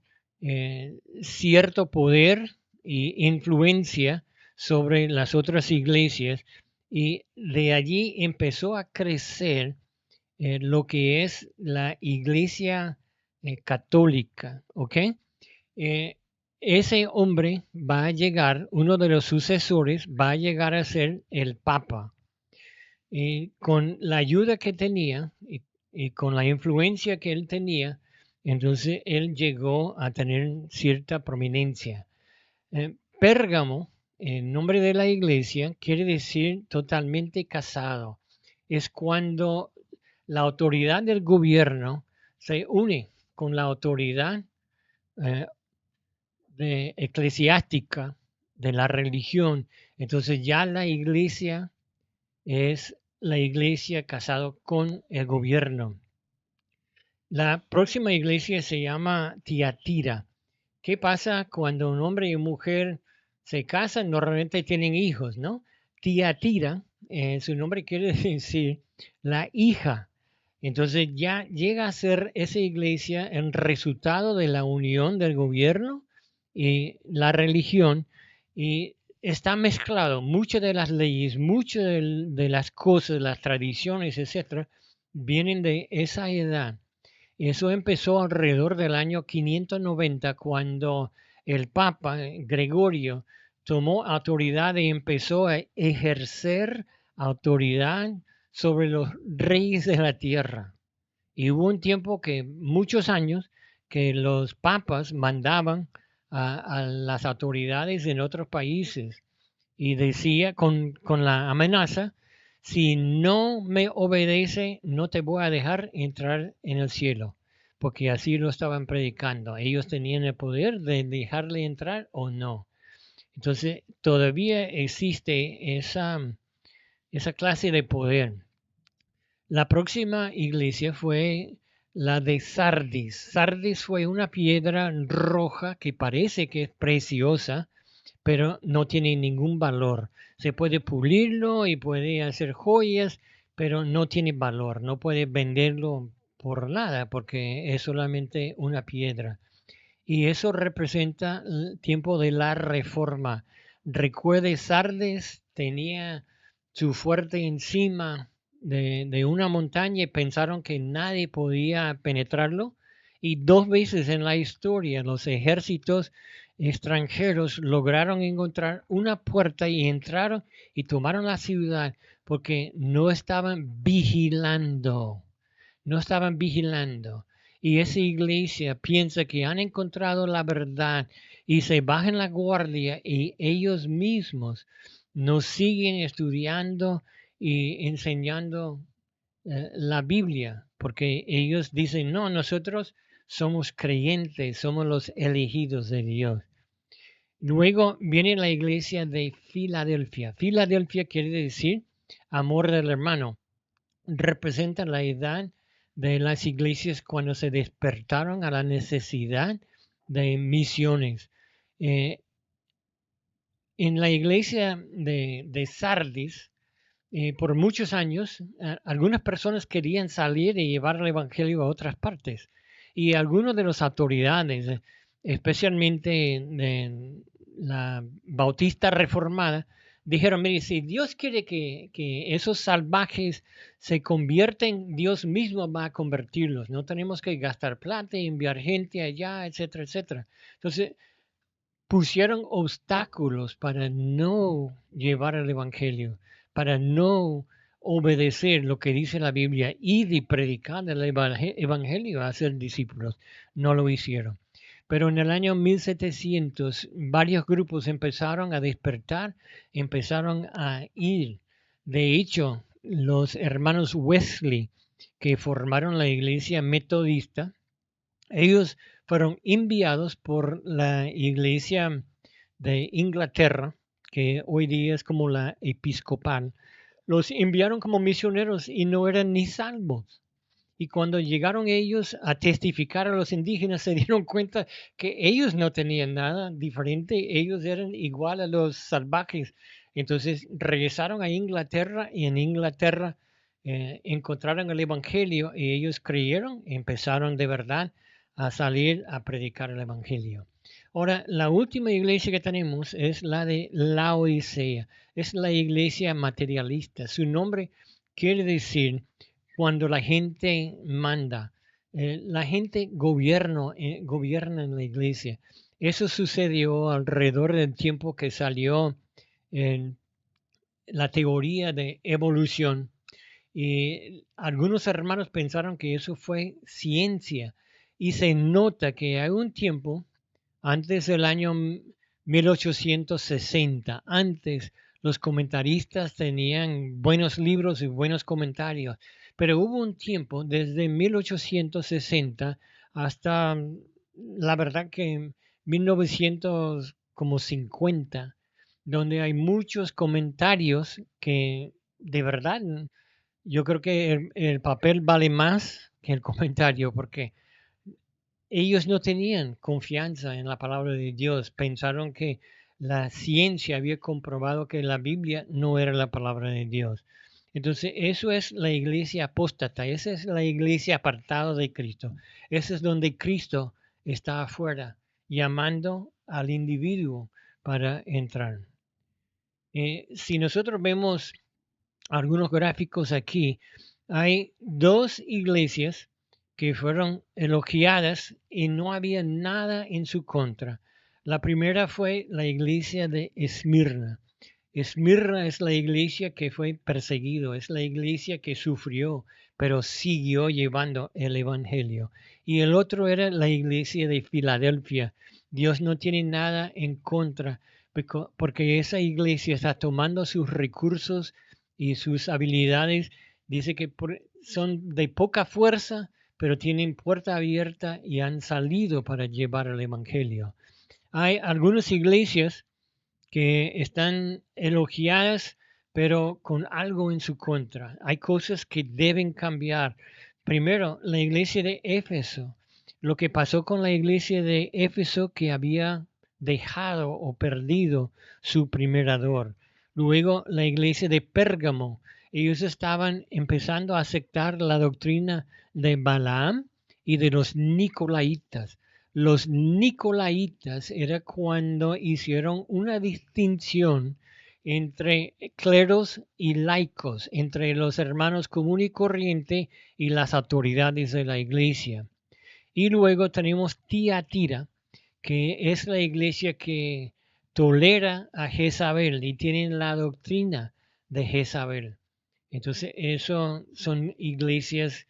cierto poder e influencia sobre las otras iglesias y de allí empezó a crecer lo que es la iglesia católica, ¿ok? Ese hombre va a llegar, uno de los sucesores, va a llegar a ser el Papa. Con la ayuda que tenía y con la influencia que él tenía, entonces él llegó a tener cierta prominencia. Pérgamo, el nombre de la iglesia, quiere decir totalmente casado. Es cuando la autoridad del gobierno se une con la autoridad eh, eclesiástica de la religión. Entonces ya la iglesia es la iglesia casado con el gobierno. La próxima iglesia se llama Tiatira. ¿Qué pasa cuando un hombre y una mujer se casan? Normalmente tienen hijos, ¿no? Tiatira, su nombre quiere decir la hija. Entonces ya llega a ser esa iglesia el resultado de la unión del gobierno y la religión y está mezclado. Muchas de las leyes, muchas de las cosas, las tradiciones, etcétera, vienen de esa edad. Eso empezó alrededor del año 590 cuando el Papa Gregorio tomó autoridad y empezó a ejercer autoridad sobre los reyes de la tierra. Y hubo un tiempo que, muchos años, que los papas mandaban a las autoridades en otros países y decía con la amenaza, si no me obedece, no te voy a dejar entrar en el cielo, porque así lo estaban predicando. Ellos tenían el poder de dejarle entrar o no. Entonces, todavía existe esa clase de poder. La próxima iglesia fue la de Sardis. Sardis fue una piedra roja que parece que es preciosa, pero no tiene ningún valor. Se puede pulirlo y puede hacer joyas, pero no tiene valor. No puede venderlo por nada porque es solamente una piedra. Y eso representa el tiempo de la reforma. Recuerde, Sardes tenía su fuerte encima de una montaña y pensaron que nadie podía penetrarlo. Y dos veces en la historia los ejércitos extranjeros lograron encontrar una puerta y entraron y tomaron la ciudad porque no estaban vigilando. No estaban vigilando. Y esa iglesia piensa que han encontrado la verdad y se bajan la guardia y ellos mismos nos siguen estudiando y enseñando la Biblia, porque ellos dicen, no, nosotros somos creyentes, somos los elegidos de Dios. Luego viene la iglesia de Filadelfia. Filadelfia quiere decir amor del hermano. Representa la edad de las iglesias cuando se despertaron a la necesidad de misiones. Eh, en la iglesia de Sardis, por muchos años, algunas personas querían salir y llevar el evangelio a otras partes. Y algunos de las autoridades, especialmente de la Bautista Reformada, dijeron, mire, si Dios quiere que esos salvajes se convierten, Dios mismo va a convertirlos. No tenemos que gastar plata y enviar gente allá, etcétera, etcétera. Entonces, pusieron obstáculos para no llevar el Evangelio, para no obedecer lo que dice la Biblia y predicar el Evangelio a hacer discípulos. No lo hicieron. Pero en el año 1700 varios grupos empezaron a despertar, empezaron a ir. De hecho, los hermanos Wesley, que formaron la iglesia metodista, ellos fueron enviados por la iglesia de Inglaterra, que hoy día es como la episcopal. Los enviaron como misioneros y no eran ni salvos. Y cuando llegaron ellos a testificar a los indígenas, se dieron cuenta que ellos no tenían nada diferente, ellos eran igual a los salvajes. Entonces regresaron a Inglaterra y en Inglaterra encontraron el Evangelio y ellos creyeron, empezaron de verdad a salir a predicar el Evangelio. Ahora, la última iglesia que tenemos es la de Laodicea. Es la iglesia materialista. Su nombre quiere decir cuando la gente manda, la gente gobierna en la iglesia. Eso sucedió alrededor del tiempo que salió en la teoría de evolución y algunos hermanos pensaron que eso fue ciencia y se nota que hay un tiempo antes del año 1860, antes los comentaristas tenían buenos libros y buenos comentarios, pero hubo un tiempo desde 1860 hasta la verdad que 1950, donde hay muchos comentarios que de verdad yo creo que el papel vale más que el comentario porque ellos no tenían confianza en la palabra de Dios, pensaron que la ciencia había comprobado que la Biblia no era la palabra de Dios. Entonces, eso es la iglesia apóstata, esa es la iglesia apartada de Cristo. Ese es donde Cristo está afuera, llamando al individuo para entrar. Si nosotros vemos algunos gráficos aquí, hay dos iglesias que fueron elogiadas y no había nada en su contra. La primera fue la iglesia de Esmirna. Esmirna es la iglesia que fue perseguido, es la iglesia que sufrió, pero siguió llevando el evangelio. Y el otro era la iglesia de Filadelfia. Dios no tiene nada en contra, porque esa iglesia está tomando sus recursos y sus habilidades. Dice que son de poca fuerza, pero tienen puerta abierta y han salido para llevar el evangelio. Hay algunas iglesias que están elogiadas, pero con algo en su contra. Hay cosas que deben cambiar. Primero, la iglesia de Éfeso. Lo que pasó con la iglesia de Éfeso que había dejado o perdido su primer ador. Luego, la iglesia de Pérgamo. Ellos estaban empezando a aceptar la doctrina de Balaam y de los Nicolaitas. Los Nicolaitas era cuando hicieron una distinción entre cleros y laicos, entre los hermanos común y corriente y las autoridades de la iglesia. Y luego tenemos Tiatira, que es la iglesia que tolera a Jezabel y tienen la doctrina de Jezabel. Entonces, eso son iglesias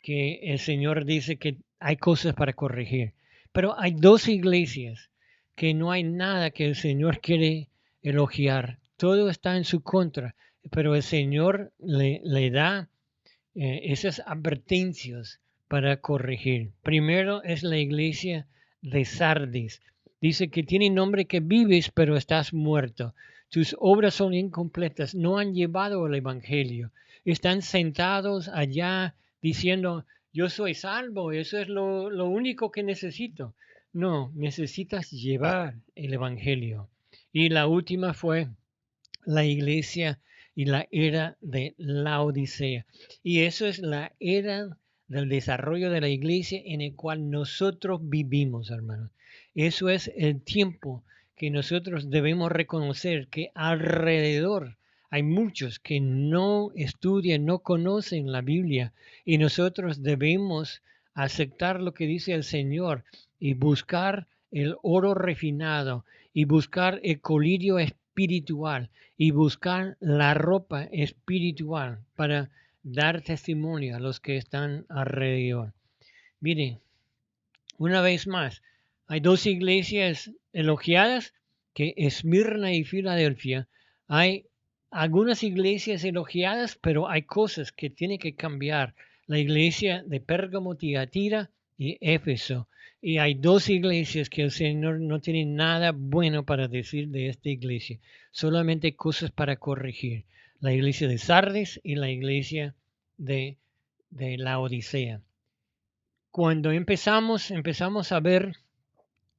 que el Señor dice que hay cosas para corregir. Pero hay dos iglesias que no hay nada que el Señor quiere elogiar. Todo está en su contra, pero el Señor le da esas advertencias para corregir. Primero es la iglesia de Sardis. Dice que tiene nombre que vives, pero estás muerto. Tus obras son incompletas, no han llevado el Evangelio. Están sentados allá diciendo, yo soy salvo, eso es lo único que necesito. No, necesitas llevar el Evangelio. Y la última fue la iglesia y la era de la Odisea. Y eso es la era del desarrollo de la iglesia en el cual nosotros vivimos, hermanos. Eso es el tiempo que nosotros debemos reconocer que alrededor hay muchos que no estudian, no conocen la Biblia y nosotros debemos aceptar lo que dice el Señor y buscar el oro refinado y buscar el colirio espiritual y buscar la ropa espiritual para dar testimonio a los que están alrededor. Miren, una vez más, hay dos iglesias elogiadas, que Esmirna y Filadelfia. Hay algunas iglesias elogiadas, pero hay cosas que tienen que cambiar. La iglesia de Pérgamo, Tiatira y Éfeso. Y hay dos iglesias que el Señor no tiene nada bueno para decir de esta iglesia, solamente cosas para corregir. La iglesia de Sardes y la iglesia de, de la Odisea. Cuando empezamos a ver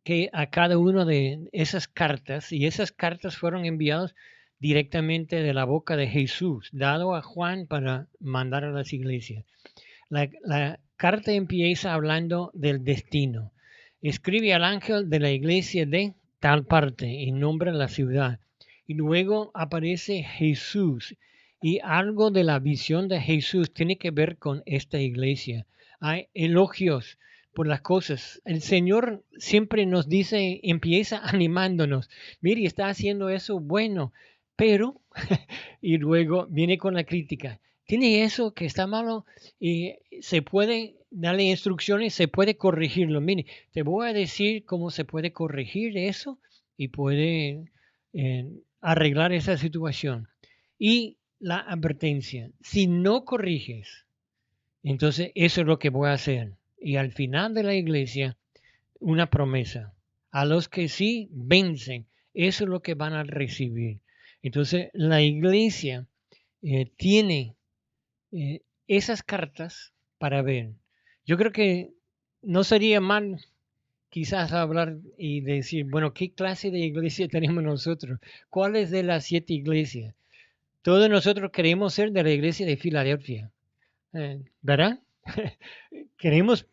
que a cada una de esas cartas, y esas cartas fueron enviadas directamente de la boca de Jesús, dado a Juan para mandar a las iglesias. La carta empieza hablando del destino. Escribe al ángel de la iglesia de tal parte y nombra la ciudad. Y luego aparece Jesús. Y algo de la visión de Jesús tiene que ver con esta iglesia. Hay elogios por las cosas. El Señor siempre nos dice, empieza animándonos. Mire, está haciendo eso bueno, pero, y luego viene con la crítica. Tiene eso que está malo y se puede darle instrucciones, se puede corregirlo. Mire, te voy a decir cómo se puede corregir eso y puede arreglar esa situación. Y la advertencia, si no corriges, entonces eso es lo que voy a hacer. Y al final de la iglesia, una promesa. A los que sí vencen, eso es lo que van a recibir. Entonces la iglesia tiene esas cartas para ver. Yo creo que no sería mal quizás hablar y decir, bueno, ¿qué clase de iglesia tenemos nosotros? ¿Cuáles de las 7 iglesias? Todos nosotros queremos ser de la iglesia de Filadelfia, ¿verdad? Queremos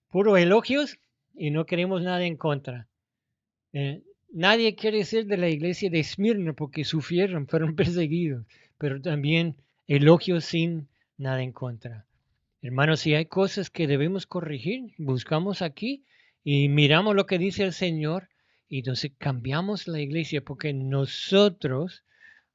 puros elogios y no queremos nada en contra. Nadie quiere ser de la iglesia de Esmirna porque sufrieron, fueron perseguidos, pero también elogios sin nada en contra. Hermanos, si hay cosas que debemos corregir, buscamos aquí y miramos lo que dice el Señor y entonces cambiamos la iglesia porque nosotros,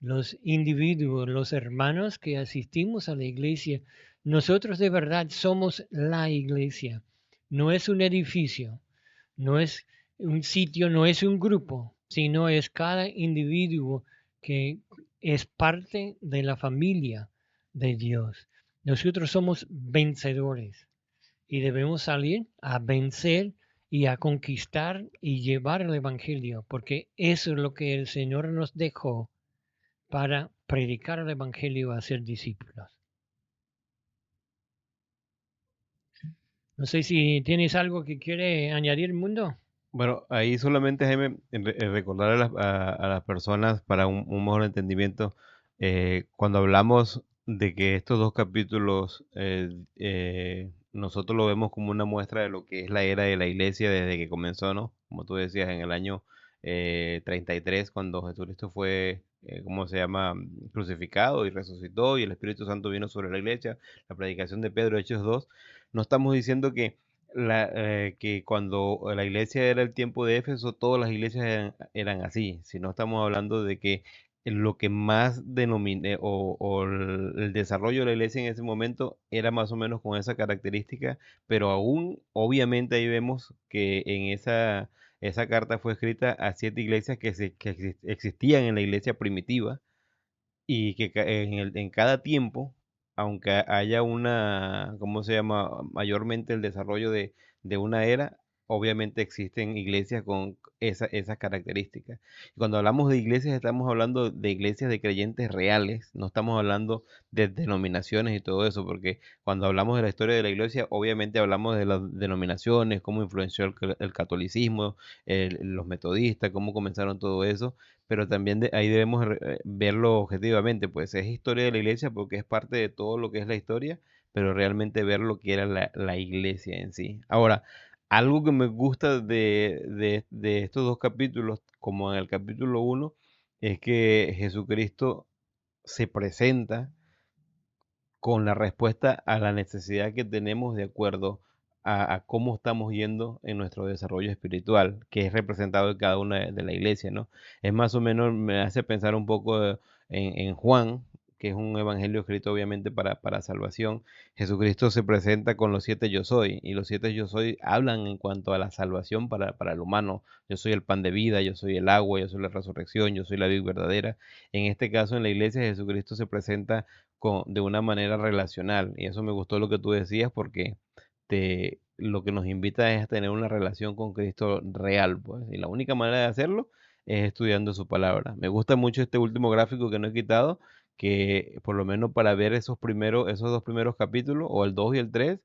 los individuos, los hermanos que asistimos a la iglesia, nosotros de verdad somos la iglesia. No es un edificio, no es un sitio, no es un grupo, sino es cada individuo que es parte de la familia de Dios. Nosotros somos vencedores y debemos salir a vencer y a conquistar y llevar el Evangelio, porque eso es lo que el Señor nos dejó para predicar el Evangelio a ser discípulos. No sé si tienes algo que quiere añadir, Mundo. Bueno, ahí solamente, Jaime, recordar a las personas para un mejor entendimiento, cuando hablamos de que estos dos capítulos nosotros lo vemos como una muestra de lo que es la era de la iglesia desde que comenzó, ¿no? Como tú decías, en el año 33, cuando Jesucristo fue, ¿cómo se llama?, crucificado y resucitó y el Espíritu Santo vino sobre la iglesia, la predicación de Pedro, Hechos 2. No estamos diciendo que cuando la iglesia era el tiempo de Éfeso, todas las iglesias eran así, sino estamos hablando de que lo que más denominé o el desarrollo de la iglesia en ese momento era más o menos con esa característica, pero aún obviamente ahí vemos que en esa carta fue escrita a 7 iglesias que existían en la iglesia primitiva y que en cada tiempo aunque haya una, ¿cómo se llama? Mayormente el desarrollo de una era, obviamente existen iglesias con esas características. Cuando hablamos de iglesias, estamos hablando de iglesias de creyentes reales, no estamos hablando de denominaciones y todo eso, porque cuando hablamos de la historia de la iglesia, obviamente hablamos de las denominaciones, cómo influenció el catolicismo, los metodistas, cómo comenzaron todo eso, pero también ahí debemos verlo objetivamente, pues es historia de la iglesia porque es parte de todo lo que es la historia, pero realmente ver lo que era la iglesia en sí. Ahora, algo que me gusta de estos dos capítulos, como en el capítulo uno, es que Jesucristo se presenta con la respuesta a la necesidad que tenemos de acuerdo a cómo estamos yendo en nuestro desarrollo espiritual, que es representado en cada una de la iglesia, ¿no? Es más o menos, me hace pensar un poco en Juan, que es un evangelio escrito obviamente para salvación. Jesucristo se presenta con los siete yo soy, y los siete yo soy hablan en cuanto a la salvación para el humano. Yo soy el pan de vida, yo soy el agua, yo soy la resurrección, yo soy la vida verdadera. En este caso, en la iglesia, Jesucristo se presenta de una manera relacional. Y eso me gustó lo que tú decías porque lo que nos invita es a tener una relación con Cristo real, pues. Y la única manera de hacerlo es estudiando su palabra. Me gusta mucho este último gráfico que no he quitado, que por lo menos para ver esos dos primeros capítulos, o el 2 y el 3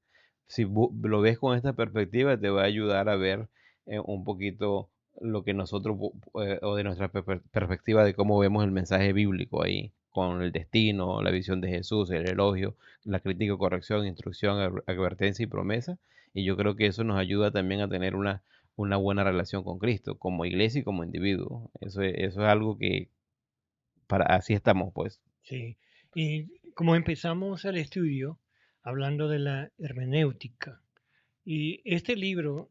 si lo ves con esta perspectiva, te va a ayudar a ver un poquito lo que nosotros, o de nuestra perspectiva de cómo vemos el mensaje bíblico ahí, con el destino, la visión de Jesús, el elogio, la crítica, corrección, instrucción, advertencia y promesa. Y yo creo que eso nos ayuda también a tener una buena relación con Cristo, como iglesia y como individuo. Eso es algo que así estamos, pues. Sí. Y como empezamos el estudio hablando de la hermenéutica, y este libro,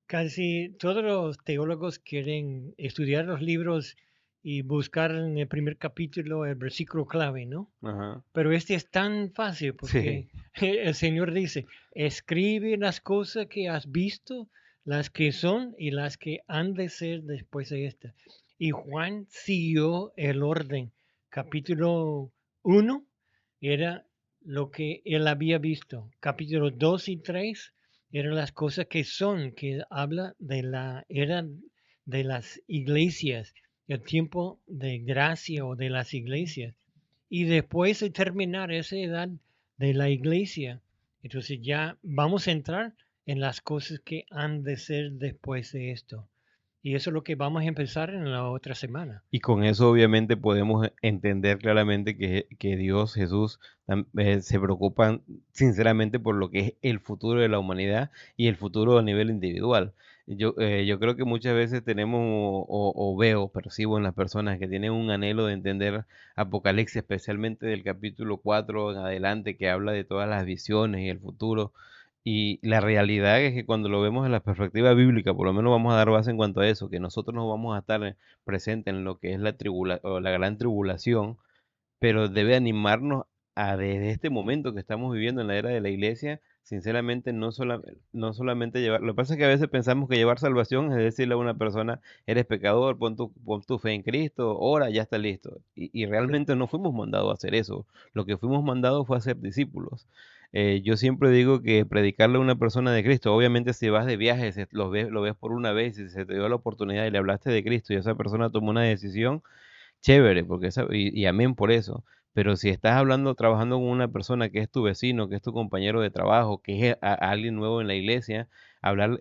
casi todos los teólogos quieren estudiar los libros y buscar en el primer capítulo el versículo clave, ¿no? Ajá. Pero este es tan fácil Sí. porque el Señor dice, escribe las cosas que has visto, las que son y las que han de ser después de esta. Y Juan siguió el orden. Capítulo 1 era lo que él había visto. Capítulo 2 y 3 eran las cosas que son, que habla de la era de las iglesias, el tiempo de gracia o de las iglesias. Y después de terminar esa edad de la iglesia, entonces ya vamos a entrar en las cosas que han de ser después de esto. Y eso es lo que vamos a empezar en la otra semana. Y con eso obviamente podemos entender claramente que Dios, Jesús, se preocupan sinceramente por lo que es el futuro de la humanidad y el futuro a nivel individual. Yo creo que muchas veces tenemos o veo, percibo en las personas que tienen un anhelo de entender Apocalipsis, especialmente del capítulo 4 en adelante, que habla de todas las visiones y el futuro. Y la realidad es que cuando lo vemos en la perspectiva bíblica, por lo menos vamos a dar base en cuanto a eso, que nosotros no vamos a estar presente en lo que es la gran tribulación, pero debe animarnos a desde este momento que estamos viviendo en la era de la iglesia, sinceramente no solamente llevar, lo que pasa es que a veces pensamos que llevar salvación es decirle a una persona, eres pecador, pon tu fe en Cristo, ora, ya está listo. Y realmente no fuimos mandados a hacer eso, lo que fuimos mandados fue a ser discípulos. Yo siempre digo que predicarle a una persona de Cristo, obviamente si vas de viaje, lo ves por una vez y se te dio la oportunidad y le hablaste de Cristo y esa persona tomó una decisión, chévere, porque y amén por eso. Pero si estás hablando, trabajando con una persona que es tu vecino, que es tu compañero de trabajo, que es a alguien nuevo en la iglesia,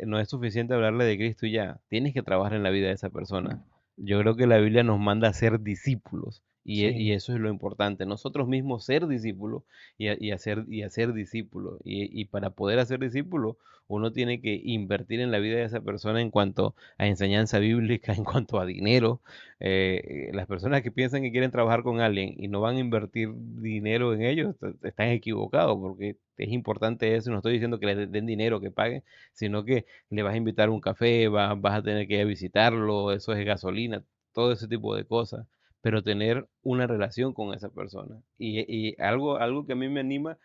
no es suficiente hablarle de Cristo y ya. Tienes que trabajar en la vida de esa persona. Yo creo que la Biblia nos manda a ser discípulos y Sí, eso es lo importante. Nosotros mismos ser discípulos y hacer discípulos. Y para poder hacer discípulos, uno tiene que invertir en la vida de esa persona en cuanto a enseñanza bíblica, en cuanto a dinero, las personas que piensan que quieren trabajar con alguien y no van a invertir dinero en ellos, están equivocados porque es importante eso. No estoy diciendo que les den dinero, que paguen, sino que le vas a invitar a un café, vas a tener que ir a visitarlo, eso es gasolina, todo ese tipo de cosas, pero tener una relación con esa persona. Y algo que a mí me anima,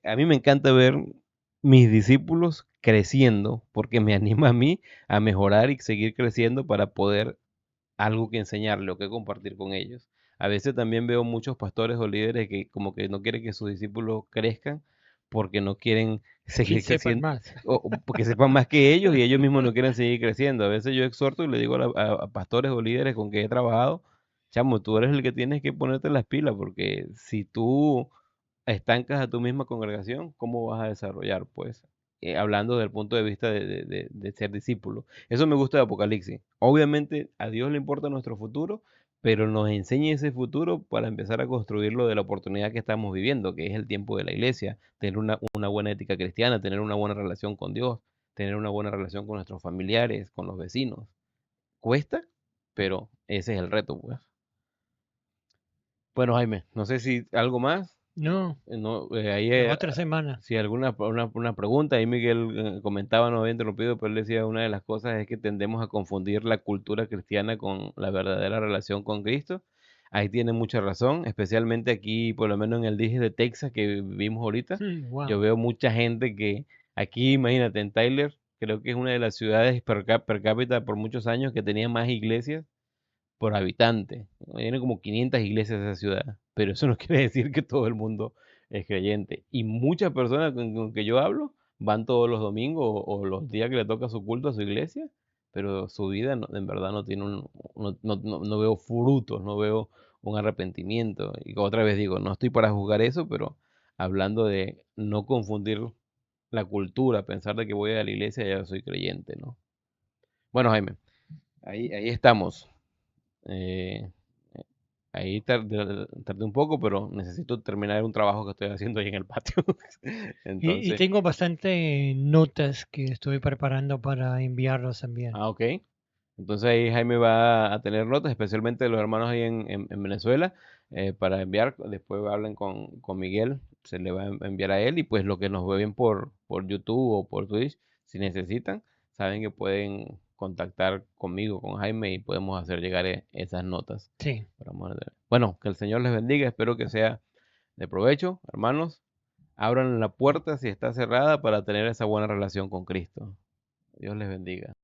a mí me encanta ver mis discípulos creciendo porque me anima a mí a mejorar y seguir creciendo para poder algo que enseñarle o que compartir con ellos. A veces también veo muchos pastores o líderes que como que no quieren que sus discípulos crezcan porque no quieren Que seguir sepan creciendo, más. o porque sepan más que ellos y ellos mismos no quieren seguir creciendo. A veces yo exhorto y le digo a pastores o líderes con que he trabajado, chamo, tú eres el que tienes que ponerte las pilas porque si tú estancas a tu misma congregación, ¿cómo vas a desarrollar? Pues, hablando del punto de vista de ser discípulo. Eso me gusta de Apocalipsis. Obviamente a Dios le importa nuestro futuro, pero nos enseña ese futuro para empezar a construirlo de la oportunidad que estamos viviendo, que es el tiempo de la iglesia, tener una buena ética cristiana, tener una buena relación con Dios, tener una buena relación con nuestros familiares, con los vecinos. Cuesta, pero ese es el reto, pues. Bueno, Jaime, no sé si algo más. No, No, ahí en otra semana. si alguna una pregunta, ahí Miguel comentaba, no había interrumpido, pero él decía una de las cosas es que tendemos a confundir la cultura cristiana con la verdadera relación con Cristo. Ahí tiene mucha razón, especialmente aquí, por lo menos en el dije de Texas que vivimos ahorita. Yo Wow. veo mucha gente que aquí, imagínate, en Tyler, creo que es una de las ciudades per cápita por muchos años que tenía más iglesias por habitante. Tiene como 500 iglesias esa ciudad, pero eso no quiere decir que todo el mundo es creyente. Y muchas personas con que yo hablo van todos los domingos o los días que le toca su culto a su iglesia, pero su vida en verdad no tiene no veo frutos, no veo un arrepentimiento. Y otra vez digo, no estoy para juzgar eso, pero hablando de no confundir la cultura, pensar de que voy a la iglesia y ya soy creyente, ¿no? Bueno, Jaime, ahí estamos. Eh, Ahí tardé un poco, pero necesito terminar un trabajo que estoy haciendo ahí en el patio. Y Entonces, tengo bastante notas que estoy preparando para enviarlos también. ok. Entonces ahí Jaime va a tener notas, especialmente los hermanos ahí en Venezuela, para enviar. Después hablen con Miguel, se le va a enviar a él. Y pues lo que nos ven por YouTube o por Twitch, si necesitan, saben que pueden contactar conmigo, con Jaime, y podemos hacer llegar esas notas. Sí. Bueno, que el Señor les bendiga. Espero que sea de provecho, hermanos. Abran la puerta si está cerrada para tener esa buena relación con Cristo. Dios les bendiga.